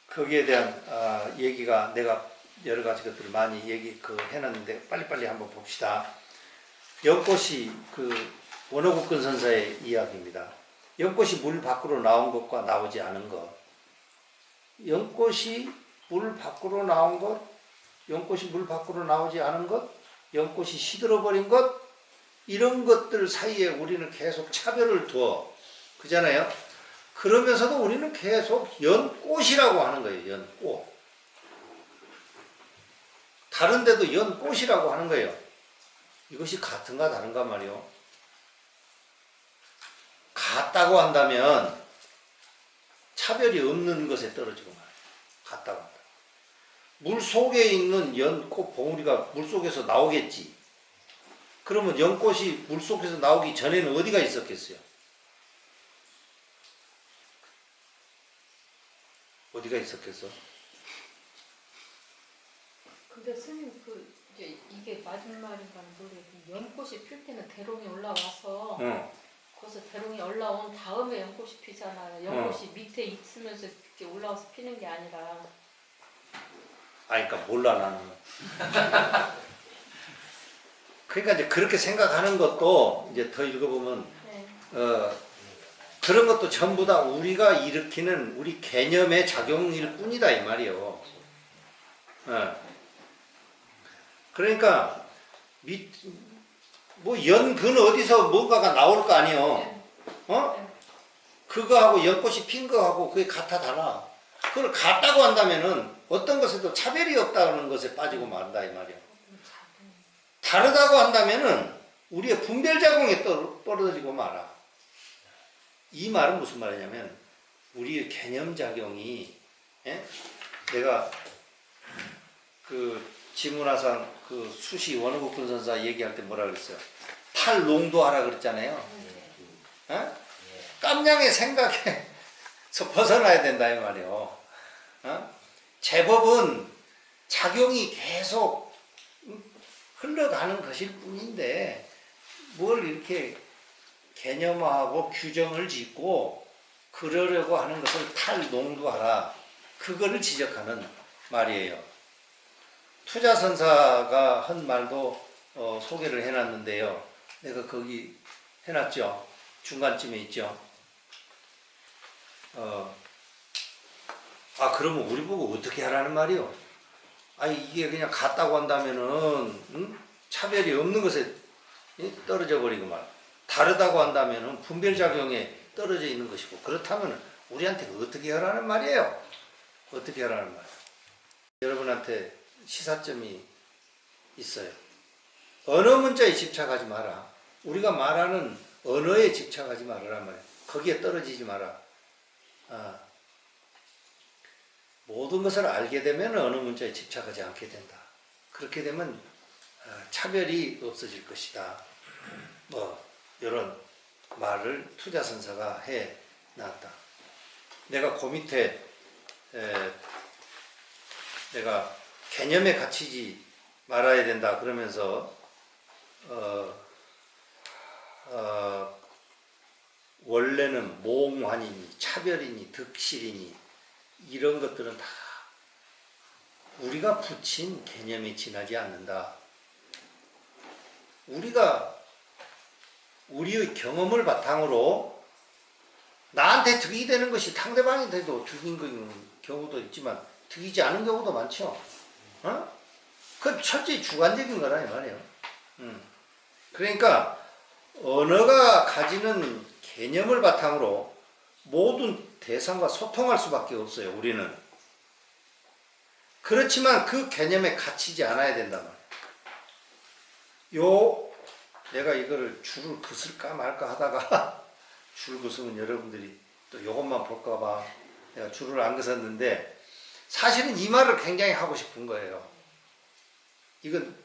거기에 대한 얘기가 내가 여러 가지 것들을 많이 해놨는데 빨리빨리 한번 봅시다. 연꽃이 원어국근 선사의 이야기입니다. 연꽃이 물 밖으로 나온 것과 나오지 않은 것. 연꽃이 물 밖으로 나온 것, 연꽃이 물 밖으로 나오지 않은 것, 연꽃이 시들어버린 것, 이런 것들 사이에 우리는 계속 차별을 두어. 그잖아요? 그러면서도 우리는 계속 연꽃이라고 하는 거예요. 연꽃. 다른 데도 연꽃이라고 하는 거예요. 이것이 같은가 다른가 말이요. 같다고 한다면 차별이 없는 것에 떨어지고 말이에요. 같다고 한다. 물 속에 있는 연꽃 봉우리가 물 속에서 나오겠지. 그러면 연꽃이 물 속에서 나오기 전에는 어디가 있었겠어요? 어디가 있었겠어? 근데 스님 이게 맞은 말인가는 모르겠는데 연꽃이 필 때는 대롱이 올라와서 거기서 대롱이 올라온 다음에 연꽃이 피잖아요. 연꽃이 밑에 있으면서 이렇게 올라와서 피는 게 아니라. 그러니까 몰라 나는. 그러니까 이제 그렇게 생각하는 것도 이제 더 읽어보면 네. 그런 것도 전부 다 우리가 일으키는 우리 개념의 작용일 뿐이다 이 말이요. 그러니까 뭐 연근 어디서 뭔가가 나올 거 아니요. 그거하고 연꽃이 핀 거하고 그게 같아 달라. 그걸 같다고 한다면은 어떤 것에도 차별이 없다는 것에 빠지고 말다 이 말이야. 다르다고 한다면은 우리의 분별작용에 떨어지고 말아. 이 말은 무슨 말이냐면 우리의 개념작용이 내가 지문화상 수시 원어국분 선사 얘기할 때 뭐라 그랬어요? 탈농도하라 그랬잖아요. 어? 깜냥의 생각에서 벗어나야 된다 이 말이요. 어? 제법은 작용이 계속 흘러가는 것일 뿐인데 뭘 이렇게 개념화하고 규정을 짓고 그러려고 하는 것을 탈농도하라. 그거를 지적하는 말이에요. 투자선사가 한 말도 소개를 해놨는데요. 내가 거기 해놨죠. 중간쯤에 있죠. 그러면 우리 보고 어떻게 하라는 말이요? 이게 그냥 같다고 한다면은 차별이 없는 것에 떨어져 버리고 말. 다르다고 한다면은 분별작용에 떨어져 있는 것이고, 그렇다면 우리한테 어떻게 하라는 말이에요? 어떻게 하라는 말이에요? 여러분한테 시사점이 있어요. 언어 문자에 집착하지 마라. 우리가 말하는 언어에 집착하지 말아란 말이에요. 거기에 떨어지지 마라. 모든 것을 알게 되면 언어 문자에 집착하지 않게 된다. 그렇게 되면 차별이 없어질 것이다. 이런 말을 투자선사가 해놨다. 내가 그 밑에 내가 개념에 갇히지 말아야 된다 그러면서 원래는 몽환이니 차별이니 득실이니 이런 것들은 다 우리가 붙인 개념에 지나지 않는다. 우리가 우리의 경험을 바탕으로 나한테 득이 되는 것이 상대방한테도 득인 경우도 있지만 득이지 않은 경우도 많죠. 그건 철저히 주관적인 거라 이 말이에요. 그러니까 언어가 가지는 개념을 바탕으로 모든 대상과 소통할 수밖에 없어요. 우리는. 그렇지만 그 개념에 갇히지 않아야 된단 말이에요. 내가 이거를 줄을 긋을까 말까 하다가 줄 긋으면 여러분들이 또 이것만 볼까봐 내가 줄을 안 긋었는데, 사실은 이 말을 굉장히 하고 싶은 거예요. 이건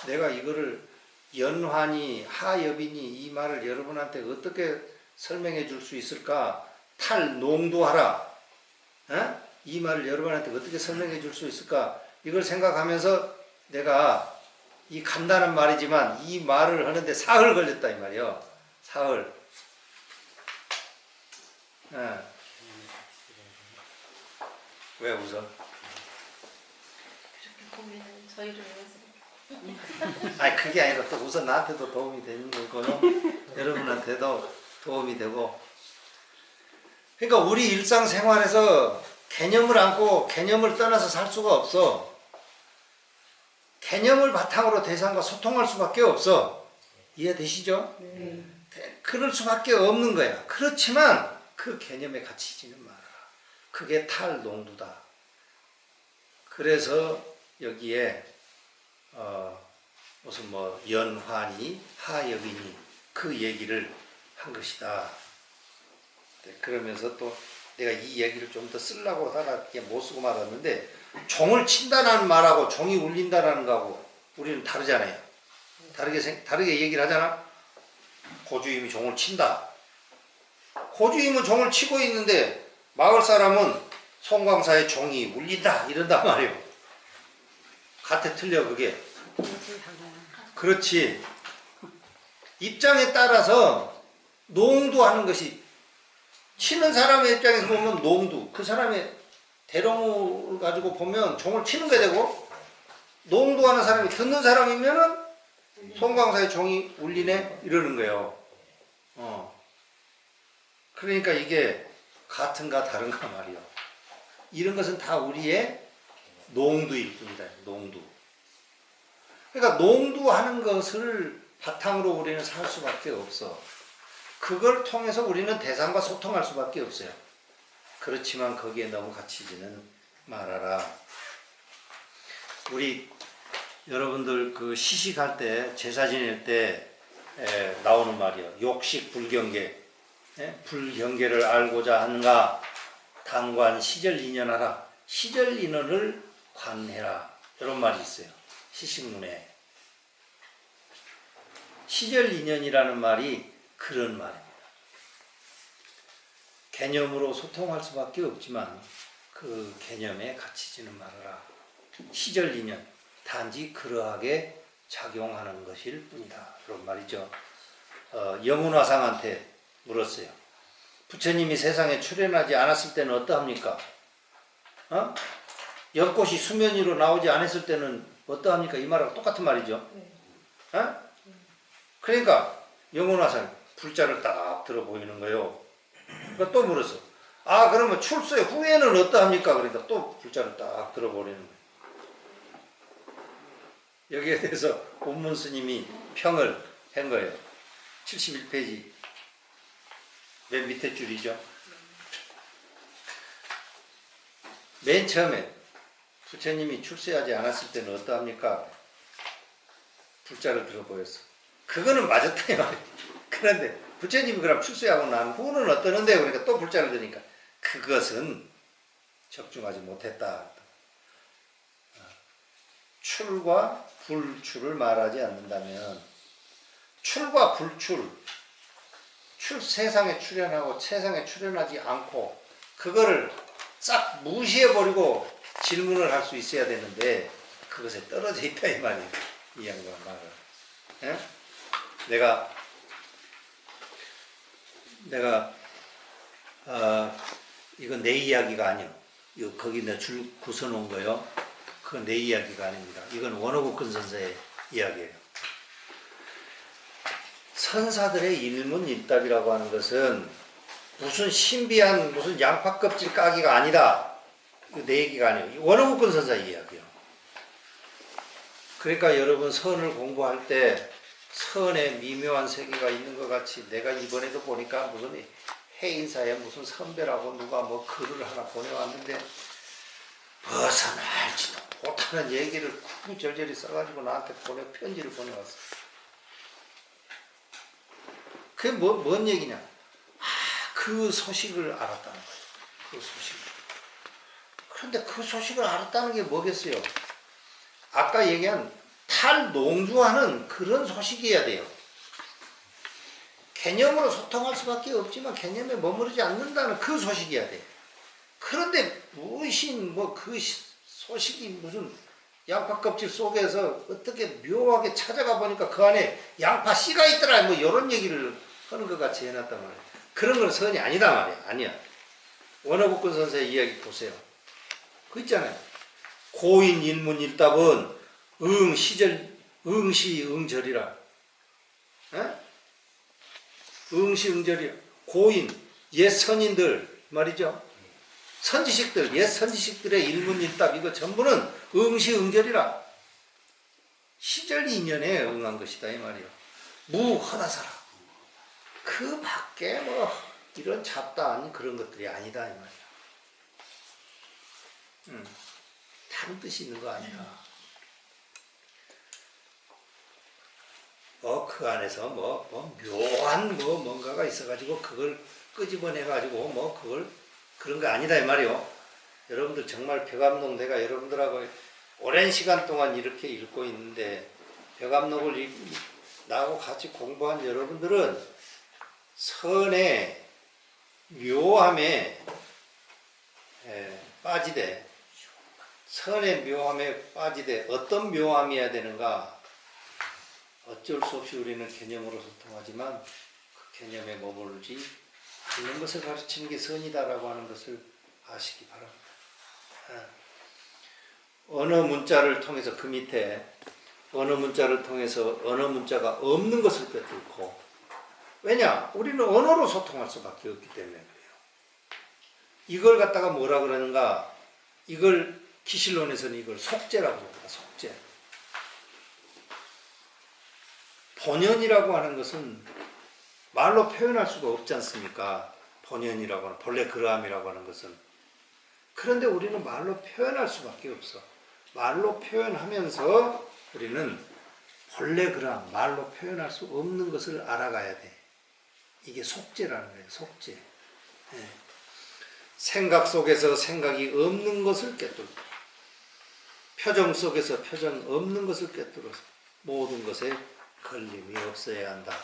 내가 이거를 연환이 하엽이니 이 말을 여러분한테 어떻게 설명해 줄 수 있을까? 탈농도하라. 이 말을 여러분한테 어떻게 설명해 줄 수 있을까? 이걸 생각하면서 내가 이 간단한 말이지만 이 말을 하는데 사흘 걸렸다 이 말이요. 사흘. 왜 웃어? 그렇게 고민을 저희를 위해서. 그게 아니라 또 우선 나한테도 도움이 되는 거고요. 여러분한테도 도움이 되고. 그러니까 우리 일상생활에서 개념을 안고 개념을 떠나서 살 수가 없어. 개념을 바탕으로 대상과 소통할 수밖에 없어. 이해되시죠? 네. 그럴 수밖에 없는 거야. 그렇지만 그 개념에 갇히지는 말아라. 그게 탈농도다. 그래서 여기에 무슨 연환이 하역이니 그 얘기를 한 것이다. 그러면서 또 내가 이 얘기를 좀 더 쓰려고 하다가 못 쓰고 말았는데, 종을 친다는 말하고 종이 울린다는 거하고 우리는 다르잖아요. 다르게 얘기를 하잖아. 고주임이 종을 친다. 고주임은 종을 치고 있는데 마을 사람은 송광사의 종이 울린다 이런단 말이에요. 같아 틀려 그게. 그렇지. 입장에 따라서 농도하는 것이, 치는 사람의 입장에서 보면 농도, 그 사람의 대롱을 가지고 보면 종을 치는 게 되고, 농도하는 사람이 듣는 사람이면은 송광사의 종이 울리네 이러는 거예요. 그러니까 이게 같은가 다른가 말이요. 이런 것은 다 우리의 농도일 뿐이다. 농도. 그러니까 농도하는 것을 바탕으로 우리는 살 수밖에 없어. 그걸 통해서 우리는 대상과 소통할 수밖에 없어요. 그렇지만 거기에 너무 갇히지는 말아라. 우리 여러분들 그 시식할 때, 제사 지낼 때 나오는 말이요. 욕식 불경계. 불경계를 알고자 하는가 당관 시절인연하라. 시절인연을 관해라. 이런 말이 있어요. 시식문에. 시절인연이라는 말이 그런 말입니다. 개념으로 소통할 수밖에 없지만 그 개념에 갇히지는 말아라. 시절인연, 단지 그러하게 작용하는 것일 뿐이다. 그런 말이죠. 영훈화상한테 물었어요. 부처님이 세상에 출현하지 않았을 때는 어떠합니까? 연꽃이 수면 위로 나오지 않았을 때는 어떠합니까? 이 말하고 똑같은 말이죠. 그러니까 영훈화상 불자를 딱 들어 보이는 거예요. 그러니까 또 물었어. 그러면 출세 후에는 어떠합니까? 그러니까 또 불자를 딱 들어 보이는 거예요. 여기에 대해서 본문 스님이 평을 한 거예요. 71페이지 맨 밑에 줄이죠. 맨 처음에 부처님이 출세하지 않았을 때는 어떠합니까? 불자를 들어 보였어. 그거는 맞았다 이 말이에요. 그런데 부처님이 그럼 출세하고 난 후는 어떠는데? 그러니까 또 불자를 드니까 그것은 적중하지 못했다. 출과 불출을 말하지 않는다면 출과 불출, 세상에 출현하고 세상에 출현하지 않고 그거를 싹 무시해버리고 질문을 할 수 있어야 되는데 그것에 떨어져 있다 이 말이에요. 이 양반 말은. 예? 내가 이건 내 이야기가 아니요. 이거 거기 내가 줄 구서놓은 거요. 그건 내 이야기가 아닙니다. 이건 원어국근 선사의 이야기예요. 선사들의 일문일답이라고 하는 것은 무슨 신비한 무슨 양파 껍질 까기가 아니다. 내 얘기가 아니에요. 원어국근 선사의 이야기예요. 그러니까 여러분 선을 공부할 때 선에 미묘한 세계가 있는 것 같이 내가 이번에도 보니까 무슨 해인사에 무슨 선배라고 누가 뭐 글을 하나 보내왔는데 벗어날지도 못하는 얘기를 구구절절히 써가지고 나한테 편지를 보내왔어. 그게 뭔 얘기냐? 그 소식을 알았다는 거예요. 그 소식을. 그런데 그 소식을 알았다는 게 뭐겠어요? 아까 얘기한 탈농주하는 그런 소식이어야 돼요. 개념으로 소통할 수밖에 없지만 개념에 머무르지 않는다는 그 소식이어야 돼요. 그런데 무신 그 소식이 무슨 양파 껍질 속에서 어떻게 묘하게 찾아가 보니까 그 안에 양파 씨가 있더라 뭐 이런 얘기를 하는 것 같이 해놨단 말이에요. 그런 건 선이 아니다 말이야. 아니야. 원어국근 선생의 이야기 보세요. 그 있잖아요. 고인 일문일답은 응시응절이라. 응시응절이라. 고인 옛 선인들 말이죠. 선지식들 옛 선지식들의 일문일답 이거 전부는 응시응절이라. 시절인연에 응한 것이다 이 말이에요. 무허다사라. 그 밖에 뭐 이런 잡다한 그런 것들이 아니다 이 말이야. 다른 뜻이 있는 거 아니다. 그 안에서 묘한 뭔가가 있어가지고 그걸 끄집어내가지고 그걸 그런 거 아니다 이 말이요. 여러분들 정말 벽암록 내가 여러분들하고 오랜 시간 동안 이렇게 읽고 있는데 벽암록을 나하고 같이 공부한 여러분들은 선의 묘함에 빠지되 선의 묘함에 빠지되 어떤 묘함이어야 되는가 어쩔 수 없이 우리는 개념으로 소통하지만 그 개념에 머물지 않는 것을 가르치는 게 선이다라고 하는 것을 아시기 바랍니다. 어느 문자를 통해서 그 밑에 어느 문자를 통해서 어느 문자가 없는 것을 꿰뚫고 왜냐? 우리는 언어로 소통할 수밖에 없기 때문에 그래요. 이걸 갖다가 뭐라 그러는가? 이걸 기실론에서는 이걸 속죄라고 합니다. 속죄. 본연이라고 하는 것은 말로 표현할 수가 없지 않습니까? 본연이라고 하는 본래 그러함이라고 하는 것은. 그런데 우리는 말로 표현할 수밖에 없어. 말로 표현하면서 우리는 본래 그러함, 말로 표현할 수 없는 것을 알아가야 돼. 이게 속죄라는 거예요. 속죄. 생각 속에서 생각이 없는 것을 꿰뚫고 표정 속에서 표정 없는 것을 꿰뚫어서 모든 것에 걸림이 없어야 한다.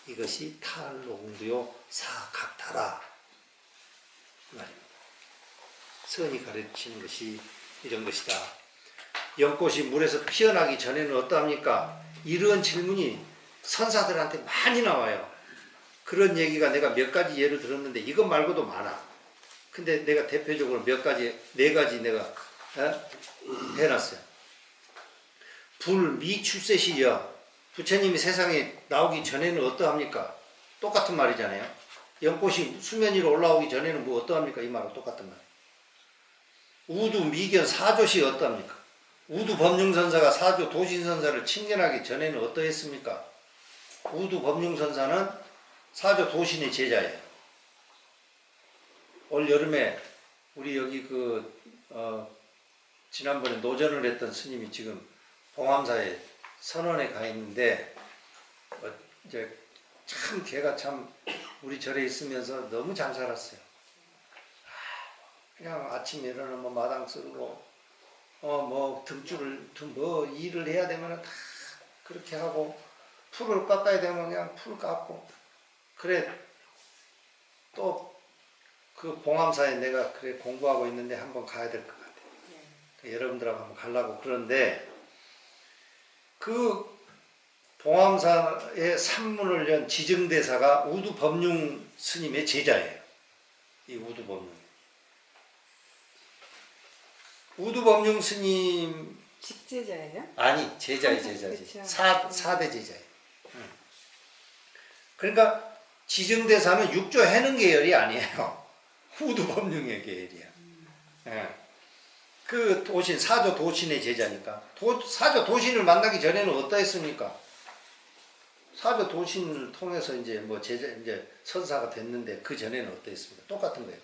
이것이 탈옥두요 사각타라 말입니다. 선이 가르치는 것이 이런 것이다. 연꽃이 물에서 피어나기 전에는 어떠합니까? 이런 질문이 선사들한테 많이 나와요. 그런 얘기가 내가 몇 가지 예를 들었는데 이것 말고도 많아. 근데 내가 대표적으로 몇 가지, 4가지 내가 해놨어요. 불미출세시여. 부처님이 세상에 나오기 전에는 어떠합니까? 똑같은 말이잖아요. 연꽃이 수면 위로 올라오기 전에는 뭐 어떠합니까? 이 말은 똑같은 말. 우두 미견 사조시 어떠합니까? 우두 법륜선사가 사조 도신선사를 칭견하기 전에는 어떠했습니까? 우두 법륜선사는 사조 도신의 제자예요. 올 여름에 우리 여기 지난번에 노전을 했던 스님이 지금 봉암사에 선원에 가 있는데 이제 참 걔가 참 우리 절에 있으면서 너무 잘 살았어요. 그냥 아침에 일어나면 뭐 마당 쓸고 뭐 등줄을 뭐 일을 해야 되면 다 그렇게 하고 풀을 깎아야 되면 그냥 풀 깎고 그래. 또 그 봉암사에 내가 그래 공부하고 있는데 한번 가야 될 것 같아요. 여러분들하고 한번 가려고 그러는데 그 봉암사의 산문을 연 지증대사가 우두법륜 스님의 제자예요. 이 우두법륜. 우두법륜 스님 직제자예요? 아니 제자지. 그쵸. 4대 제자예요. 그러니까 지증대사는 육조 해능 계열이 아니에요. 우두법륜의 계열이야. 예. 그 도신, 사조 도신의 제자니까. 사조 도신을 만나기 전에는 어떠했습니까? 사조 도신을 통해서 이제 뭐 제자, 이제 선사가 됐는데 그 전에는 어떠했습니까? 똑같은 거예요.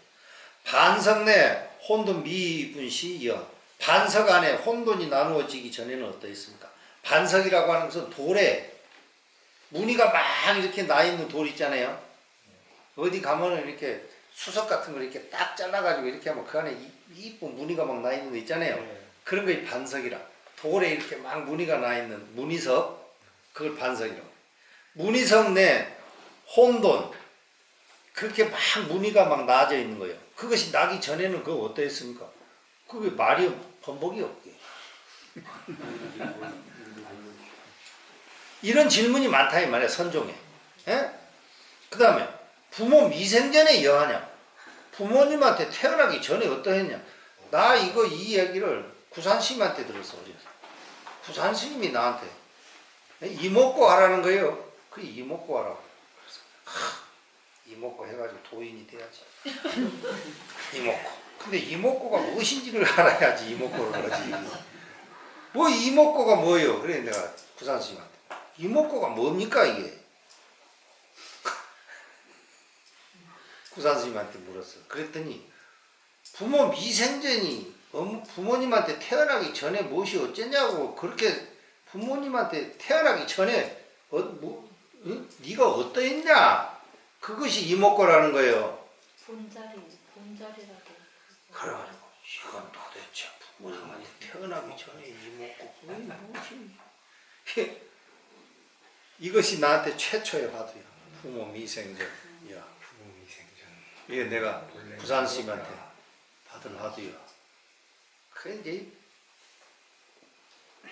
반석 내 혼돈 미분시여. 반석 안에 혼돈이 나누어지기 전에는 어떠했습니까? 반석이라고 하는 것은 돌에 무늬가 막 이렇게 나 있는 돌 있잖아요. 어디 가면은 이렇게 수석 같은 걸 이렇게 딱 잘라가지고 이렇게 하면 그 안에 이쁜 무늬가 막 나 있는 거 있잖아요. 그런 게 반석이라. 돌에 이렇게 막 무늬가 나 있는 무늬석, 그걸 반석이라고. 무늬석 내 혼돈, 그렇게 막 무늬가 막 나져 있는 거예요. 그것이 나기 전에는 그거 어떠했습니까? 그게 말이 번복이 없게. 이런 질문이 많다 이 말이야, 선종에. 그 다음에 부모 미생전에 여하냐? 부모님한테 태어나기 전에 어떠했냐? 나 이 얘기를 구산스님한테 들었어. 어려서. 구산스님이 나한테 이목고 하라는 거예요. 그래 이목고 하라고. 그래서 이목고 해가지고 도인이 돼야지. 이목고. 근데 이목고가 무엇인지를 알아야지 이목고를 하지. 뭐 이목고가 뭐예요? 그래 내가 구산스님한테. 이목고가 뭡니까 이게? 구산스님한테 물었어. 그랬더니 부모 미생전이 부모님한테 태어나기 전에 무엇이 어쩌냐고. 그렇게 부모님한테 태어나기 전에 네가 어떠했냐? 그것이 이목고라는 거예요. 본자리라고. 그래가지고 이건 도대체 부모님한테 태어나기 전에 이목고 그게 무엇이? 이것이 나한테 최초의 화두야. 부모 미생전. 이게 내가 부산스님한테 받은 화두야. 그래 이제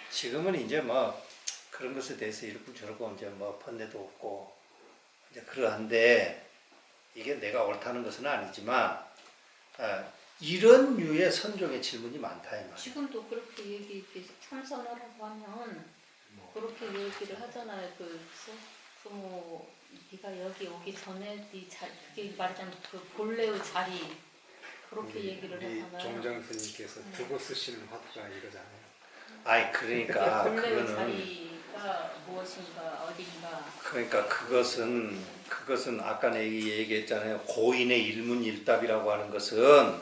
지금은 이제 뭐 그런 것에 대해서 이렇고 저렇고 이제 뭐 번뇌도 없고 이제 그러한데 이게 내가 옳다는 것은 아니지만 이런 류의 선종의 질문이 많다 이 말이야. 지금도 그렇게 참선하라고 하면 그렇게 얘기를 하잖아요. 부모 네가 여기 오기 전에 그게 말하자면 그 본래의 자리 그렇게 얘기를 하잖아요. 정장 스님께서 두고 쓰시는 화두가 이거잖아요. 아이 그러니까 본래의 그거는 자리가 무엇인가 어딘가. 그러니까 그것은 아까 내가 얘기했잖아요. 고인의 일문일답이라고 하는 것은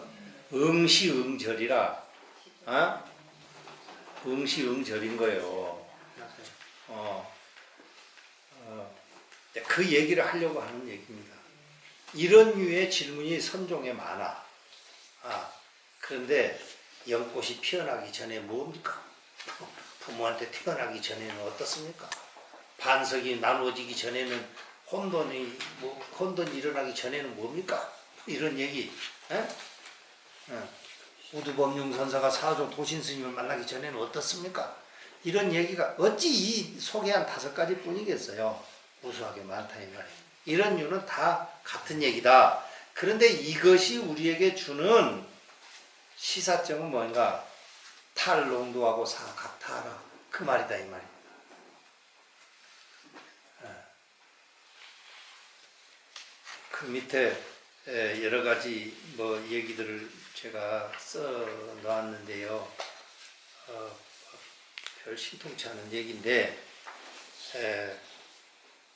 응시응절이라, 응시응절인 거예요. 그 얘기를 하려고 하는 얘기입니다. 이런 류의 질문이 선종에 많아. 그런데 연꽃이 피어나기 전에 뭡니까? 부모한테 태어나기 전에는 어떻습니까? 반석이 나누어지기 전에는 혼돈이 일어나기 전에는 뭡니까? 이런 얘기. 우두범용 선사가 사조 도신 스님을 만나기 전에는 어떻습니까? 이런 얘기가 어찌 이 소개한 5가지 뿐이겠어요. 우수하게 많다 이 말이에요. 이런 이유는 다 같은 얘기다. 그런데 이것이 우리에게 주는 시사점은 뭔가? 탈농도하고 사각타라 그 말이다 이 말입니다. 그 밑에 여러 가지 얘기들을 제가 써 놓았는데요. 별 신통치 않은 얘기인데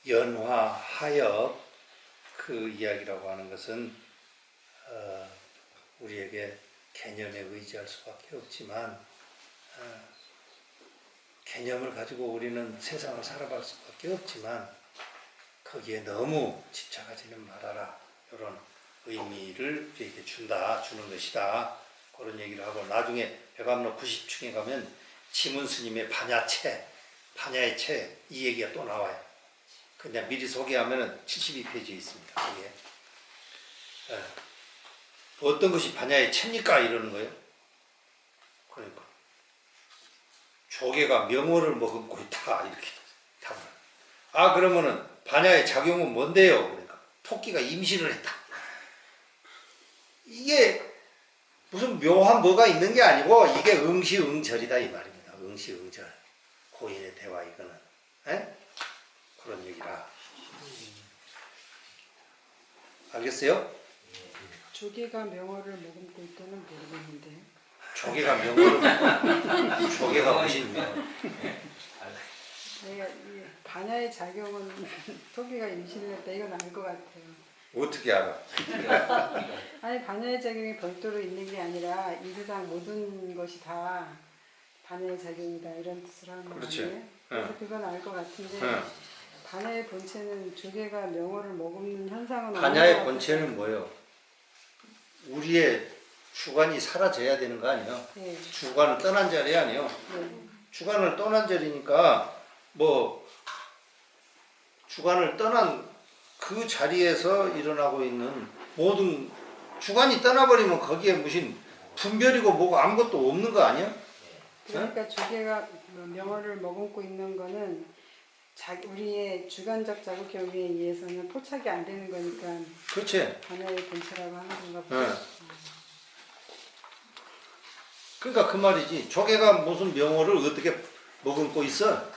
연화, 하엽 그 이야기라고 하는 것은 우리에게 개념에 의지할 수밖에 없지만 개념을 가지고 우리는 세상을 살아갈 수밖에 없지만 거기에 너무 집착하지는 말아라. 이런 의미를 우리에게 주는 것이다. 그런 얘기를 하고 나중에 백암록 90층에 가면 지문 스님의 반야의 채 이 얘기가 또 나와요. 그냥 미리 소개하면 72페이지에 있습니다. 거기에. 어떤 것이 반야의 채입니까? 이러는 거예요. 그러니까 조개가 명호를 머금고 있다 이렇게 답을. 그러면은 반야의 작용은 뭔데요? 그러니까 토끼가 임신을 했다. 이게 무슨 묘한 뭐가 있는 게 아니고 이게 응시응절이다 이 말입니다. 응시응절. 고인의 대화 이거는. 그런 얘기라. 알겠어요? 조개가 명어를 머금고 있다는 모르겠는데. 조개가 명어를 조개가 무슨 내가 이 반야의 작용은 토끼가 임신을 했다 이건 알 것 같아요. 어떻게 알아? 아니 반야의 작용이 별도로 있는 게 아니라 이 세상 모든 것이 다 반야의 작용이다 이런 뜻을 하는 거 그렇지. 아니에요? 그래서 그건 알 것 같은데 반야의 본체는 조개가 명어를 머금는 현상은 반야의 없는 것 본체는 뭐예요? 우리의 주관이 사라져야 되는 거 아니에요? 네. 주관을 떠난 자리 아니에요? 네. 주관을 떠난 자리니까 주관을 떠난 그 자리에서 일어나고 있는 모든 주관이 떠나버리면 거기에 무슨 분별이고 뭐고 아무것도 없는 거 아니야? 그러니까 조개가 명어를 머금고 있는 거는 우리의 주관적 자국 경험에 의해서는 포착이 안 되는 거니까 그렇지. 반야의 본체라고 하는 건가 보다. 그러니까 그 말이지. 조개가 무슨 명어를 어떻게 머금고 있어?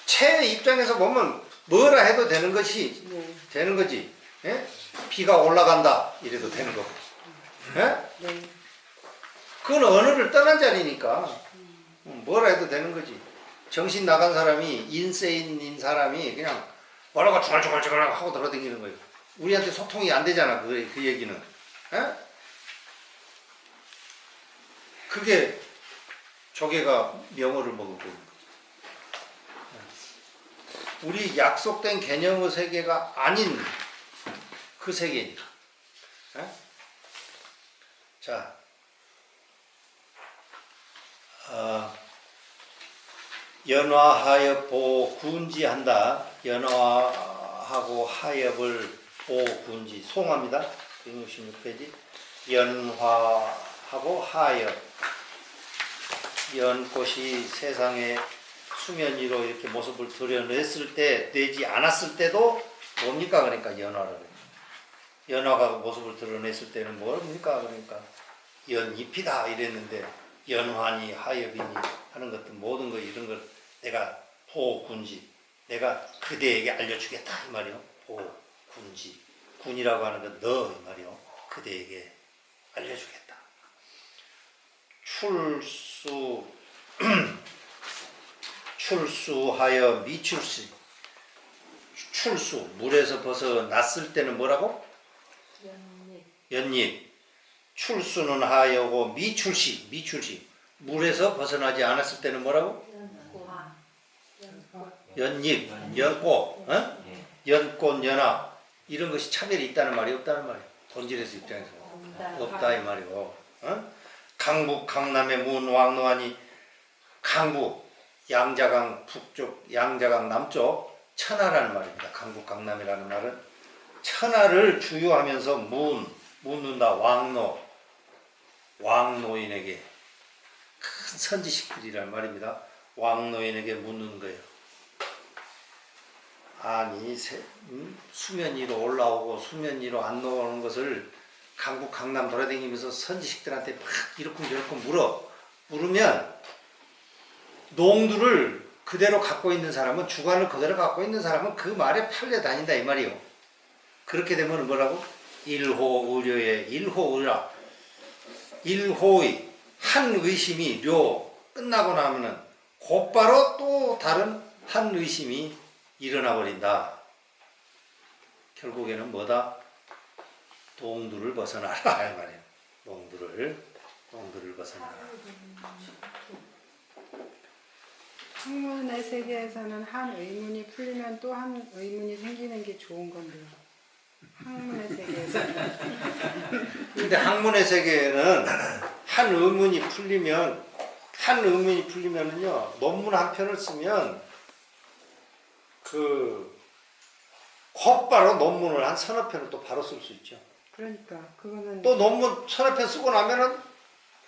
채의 입장에서 보면 뭐라 해도 되는 것이 되는 거지. 비가 올라간다 이래도 되는 거고. 네. 그건 언어를 떠난 자리니까 뭐라 해도 되는 거지. 정신 나간 사람이 인세인인 사람이 그냥 뭐라고 중얼중얼 하고 돌아다니는 거예요. 우리한테 소통이 안 되잖아. 그 얘기는. 그게 조개가 명어를 먹고 있는 거죠. 우리 약속된 개념의 세계가 아닌 그 세계니까. 자, 연화하엽 보호 군지한다. 연화하고 하엽을 보호 군지 송합니다. 166페이지. 연화하고 하엽. 연꽃이 세상에 수면 위로 이렇게 모습을 드러냈을 때, 되지 않았을 때도 뭡니까? 그러니까 연화를 해요. 연화가 모습을 드러냈을 때는 뭡니까? 그러니까 연잎이다 이랬는데 연화니 하엽이니 하는 것들 모든 거 이런 걸 내가 보군지 내가 그대에게 알려주겠다 이 말이요. 보군지 군이라고 하는 건 너 이 말이요. 그대에게 알려주겠다. 출수하여 미출시. 출수 물에서 벗어났을 때는 뭐라고? 연잎. 출수는 하여고 미출시 물에서 벗어나지 않았을 때는 뭐라고? 연잎, 연꽃, 연꽃, 연화 이런 것이 차별이 있다는 말이 없다는 말이에요. 본질에서 입장에서 없다 이 말이고 어? 강북 강남의 문 왕노하니 강북 양자강 북쪽 양자강 남쪽 천하라는 말입니다. 강북 강남이라는 말은 천하를 주요하면서 묻는다 왕노인에게 큰 선지식들이란 말입니다. 왕노인에게 묻는 거예요. 아니 수면 위로 올라오고 수면 위로 안 나오는 것을 강북 강남 돌아다니면서 선지식들한테 막 이렇쿵저렇쿵 물으면 농두를 그대로 갖고 있는 사람은 주관을 그대로 갖고 있는 사람은 그 말에 팔려 다닌다 이 말이요. 그렇게 되면 뭐라고? 일호의료의 일호의라 일호의 한 의심이 끝나고 나면은 곧바로 또 다른 한 의심이 일어나 버린다. 결국에는 뭐다? 동두를 벗어나라 이 말이에요. 동두를 벗어나라. 학문의 세계에서는 한 의문이 풀리면 또 한 의문이 생기는 게 좋은 건데요. 학문의 세계에서는. 근데 학문의 세계에는 한 의문이 풀리면은요 논문 한 편을 쓰면 곧바로 논문을 한 서너 편을 또 바로 쓸 수 있죠. 그러니까 그거는 또 논문 서너 편 쓰고 나면은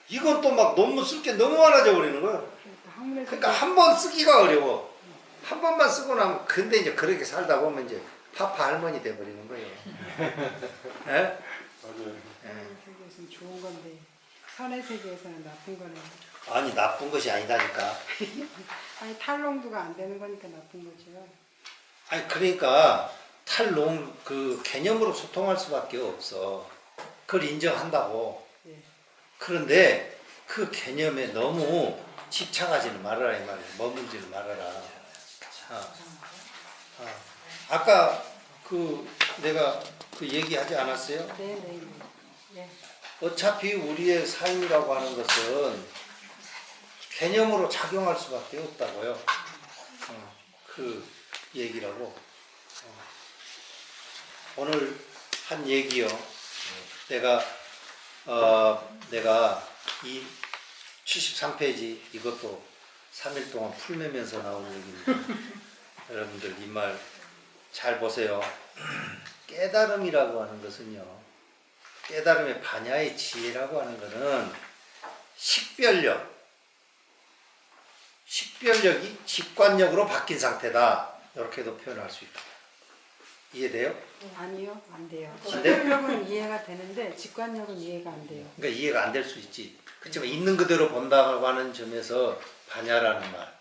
이건 또 막 논문 쓸 게 너무 많아져 버리는 거예요. 학문의 그러니까 한 번 쓰기가 어려워. 한 번만 쓰고 나면 근데 이제 그렇게 살다 보면 이제 파파 할머니 돼 버리는 거예요. 예? 맞아요. 학문의 세계에서는 좋은 건데 선의 세계에서는 나쁜 거네요. 아니 나쁜 것이 아니다니까. 아니 탈농도가 안 되는 거니까 나쁜 거죠. 아니 그러니까 탈농 그 개념으로 소통할 수밖에 없어. 그걸 인정한다고. 예. 그런데 그 개념에 너무 집착하지는 말아라 이 말이야. 머물지는 말아라. 아까 내가 그 얘기하지 않았어요? 네. 어차피 우리의 삶이라고 하는 것은 개념으로 작용할 수밖에 없다고요. 그 얘기라고. 오늘 한 얘기요. 내가 이 73페이지 이것도 3일 동안 풀매면서 나온 얘기입니다. 여러분들 이 말 잘 보세요. 깨달음이라고 하는 것은요. 깨달음의 반야의 지혜라고 하는 것은 식별력이 직관력으로 바뀐 상태다. 이렇게도 표현할 수 있다. 이해돼요? 아니요, 안 돼요. 안 식별력은 이해가 되는데 직관력은 이해가 안 돼요. 그러니까 이해가 안 될 수 있지. 그렇지만 있는 그대로 본다고 하는 점에서 반야라는 말.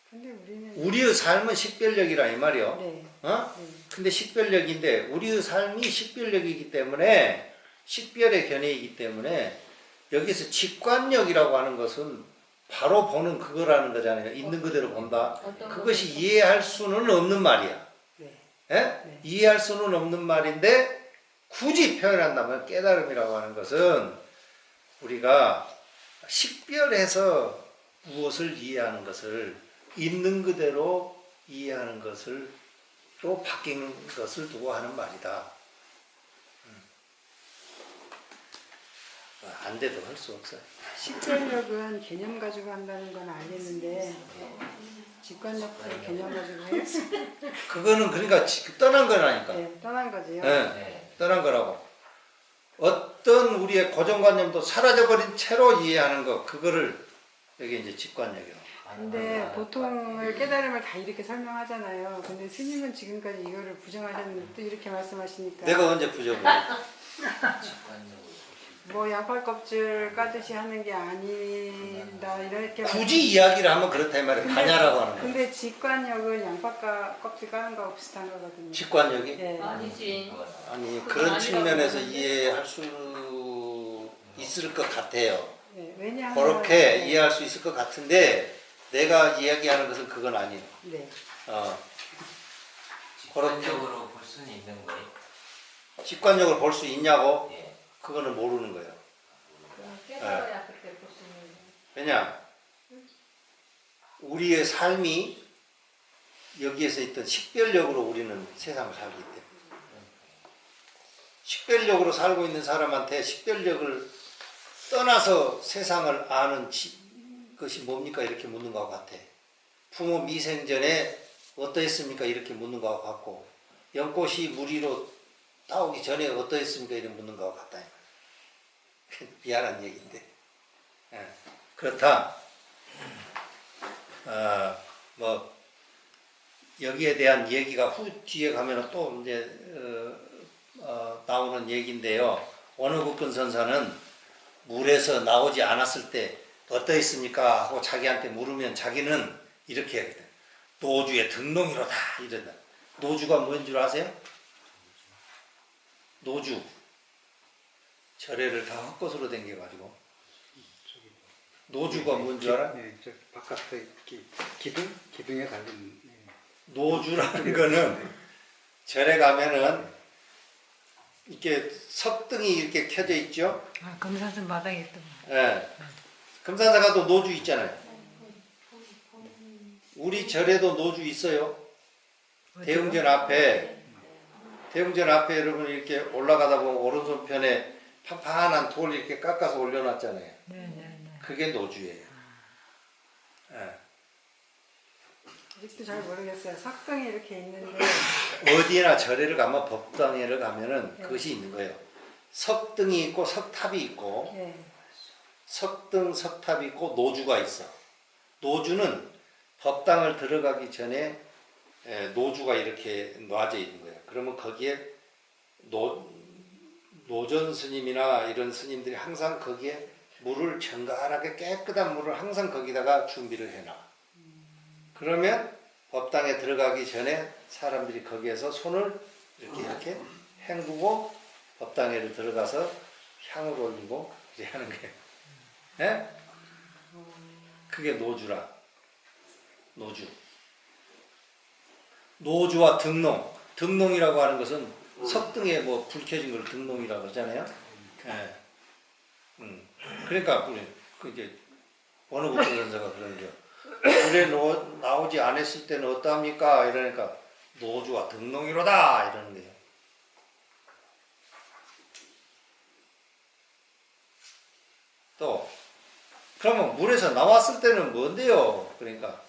근데 우리는 우리의 삶은 식별력이라 이 말이요. 네. 어? 네. 근데 식별력인데 우리의 삶이 식별력이기 때문에 식별의 견해이기 때문에 여기서 직관력이라고 하는 것은 바로 보는 그거라는 거잖아요. 있는 그대로 본다. 그것이 이해할 수는 없는 말이야. 네. 예? 네. 이해할 수는 없는 말인데 굳이 표현한다면 깨달음이라고 하는 것은 우리가 식별해서 무엇을 이해하는 것을 있는 그대로 이해하는 것을 또 바뀌는 것을 두고 하는 말이다. 안 돼도 할 수 없어요. 식별력은 개념 가지고 한다는 건 알겠는데 직관력도 개념 가지고 해요? 그거는 그러니까 떠난 거라니까. 네, 떠난 거지요. 네, 떠난 거라고. 어떤 우리의 고정관념도 사라져버린 채로 이해하는 것, 그거를 여기 이제 직관력이라고. 근데 보통을 깨달음을 다 이렇게 설명하잖아요. 근데 스님은 지금까지 이거를 부정하셨는데 또 이렇게 말씀하시니까 내가 언제 부정을? 뭐 양파 껍질 까듯이 하는 게 아니다 이렇게 굳이 이야기를 하면 그렇다 이 말이에요. 반야라고 하는 거예요. 근데 직관력은 양파 껍질 까는 거하고 비슷한 거거든요. 직관력이? 네. 아니지. 아니 그건 그런 아니라고 측면에서 하는데. 이해할 수 있을 것 같아요. 네, 왜냐하면 그렇게 네. 이해할 수 있을 것 같은데 내가 이야기하는 것은 그건 아니에요. 네. 직관적으로 볼 수는 있는 거예요. 직관력을 볼 수 있냐고? 예. 그거는 모르는 거예요. 깨달아야 그때 볼 수 있는 거예요. 왜냐? 우리의 삶이 여기에서 있던 식별력으로 우리는 세상을 살기 때문에 식별력으로 살고 있는 사람한테 식별력을 떠나서 세상을 아는 것이 뭡니까? 이렇게 묻는 것과 같아. 부모 미생전에 어떠했습니까? 이렇게 묻는 것과 같고, 연꽃이 무리로 따오기 전에 어떠했습니까? 이렇게 묻는 것과 같다. 미안한 얘기인데. 그렇다. 뭐 여기에 대한 얘기가 뒤에 가면은 또 이제 나오는 얘기인데요. 원어국근 선사는 물에서 나오지 않았을 때 어떠했습니까? 하고 자기한테 물으면 자기는 이렇게 하거든. 노주의 등롱이로다 이런다. 노주가 뭔 줄 아세요? 노주. 절에를 다 헛것으로 댕겨가지고. 노주가 뭔 줄 알아? 네, 저 바깥에 기둥에 달린. 네. 노주라는 거는 절에 가면은 이렇게 석등이 이렇게 켜져 있죠. 아, 금산산 마당에 있던 거. 예. 금산사 가도 노주 있잖아요. 우리 절에도 노주 있어요. 대웅전 앞에 여러분 이렇게 올라가다 보면 오른손편에 판판한 돌 이렇게 깎아서 올려놨잖아요. 네네네. 그게 노주예요. 예. 아직도 잘 모르겠어요. 석등이 이렇게 있는데 어디나 절에를 가면 법당에를 가면은 네. 그것이 있는 거예요. 석등이 있고 석탑이 있고 예. 석등 석탑이 있고 노주가 있어. 노주는 법당을 들어가기 전에 노주가 이렇게 놔져 있는 거예요. 그러면 거기에 노전 스님이나 이런 스님들이 항상 거기에 물을 정갈하게 깨끗한 물을 항상 거기다가 준비를 해놔. 그러면 법당에 들어가기 전에 사람들이 거기에서 손을 이렇게 헹구고 법당에 들어가서 향을 올리고 이렇게 하는 거예요. 예? 그게 노주라. 노주. 노주와 등농. 등농이라고 하는 것은 석등에 뭐 불 켜진 걸 등농이라고 하잖아요. 예. 그러니까 그 이제 원어국정 선사가 그러는 거예요. 물에 나오지 않았을 때는 어떠합니까? 이러니까 노주와 등농이로다 이러는 거예요. 또 그러면 물에서 나왔을 때는 뭔데요? 그러니까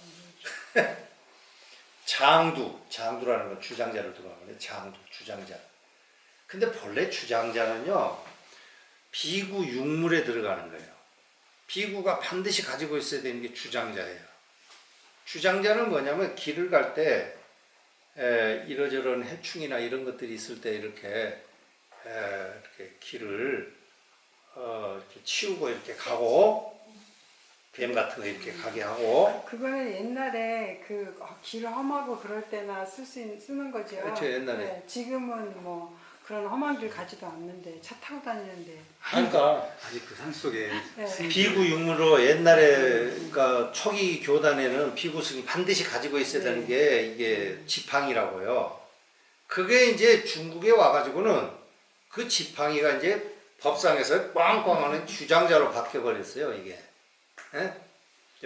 장두라는 건 주장자를 들어가는데 장두, 주장자. 근데 본래 주장자는요 비구 육물에 들어가는 거예요. 비구가 반드시 가지고 있어야 되는 게 주장자예요. 주장자는 뭐냐면 길을 갈 때 이러저런 해충이나 이런 것들이 있을 때 이렇게 길을 이렇게 치우고 이렇게 가고 뱀 같은 거 이렇게 가게 하고. 그거는 옛날에 그 길 험하고 그럴 때나 쓰는 거죠. 그렇죠, 옛날에. 네, 지금은 뭐 그런 험한 길 가지도 않는데 차 타고 다니는데. 그러니까 아직 그 산속에 네. 비구 육무로 옛날에 그러니까 초기 교단에는 비구승이 반드시 가지고 있어야 되는 게 이게 지팡이라고요. 그게 이제 중국에 와가지고는 그 지팡이가 이제 법상에서 꽝꽝하는 주장자로 바뀌어버렸어요. 이게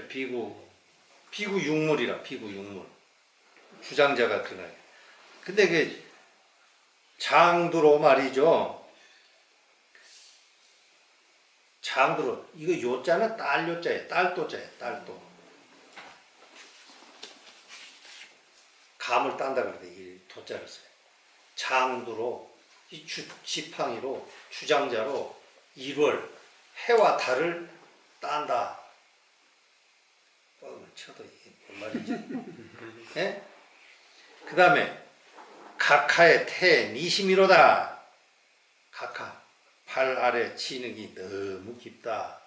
비구 육물이라 비구 육물 주장자가 들어요. 근데 그 장두로 말이죠. 장두로 이거 요자는 딸 요자예요. 딸도자예요. 딸도. 감을 딴다 그러대 이 도자를 써요. 장두로 이 지팡이로 주장자로 1월 해와 달을 딴다. 뻥을 쳐도 이게 뭔 말이지? 예? 그 다음에 각하의 태 니시미로다. 각하 팔 아래 진흙이 너무 깊다.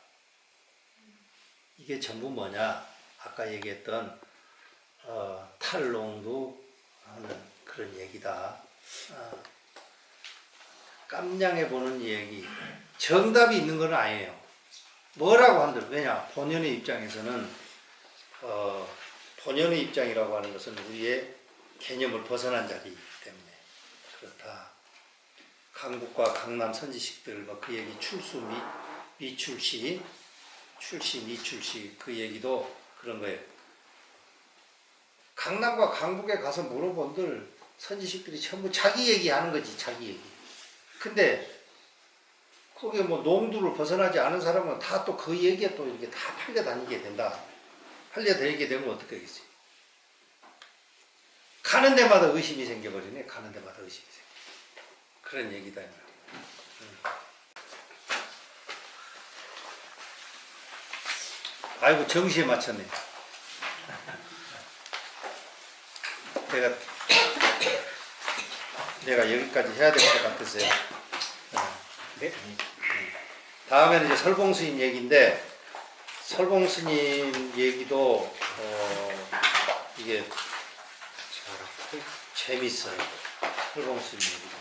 이게 전부 뭐냐? 아까 얘기했던 탈농도 하는 그런 얘기다. 깜냥해 보는 얘기. 정답이 있는 건 아니에요. 뭐라고 한들 왜냐? 본연의 입장에서는 본연의 입장이라고 하는 것은 우리의 개념을 벗어난 자리이기 때문에 그렇다. 강북과 강남 선지식들 뭐 그 얘기 출수 미출시 출시 미출시 그 얘기도 그런 거예요. 강남과 강북에 가서 물어본들 선지식들이 전부 자기 얘기하는 거지. 자기 얘기. 근데 거기에 뭐 농두를 벗어나지 않은 사람은 다 또 그 얘기에 또 이렇게 다 팔려다니게 된다. 팔려다니게 되면 어떻게 하겠어요? 가는 데마다 의심이 생겨버리네. 가는 데마다 의심이 생겨. 그런 얘기다. 아이고 정시에 맞췄네. 내가 여기까지 해야 될 것 같았어요. 네? 다음에는 이제 설봉스님 얘기인데, 설봉스님 얘기도 이게 재밌어요. 설봉스님 얘기.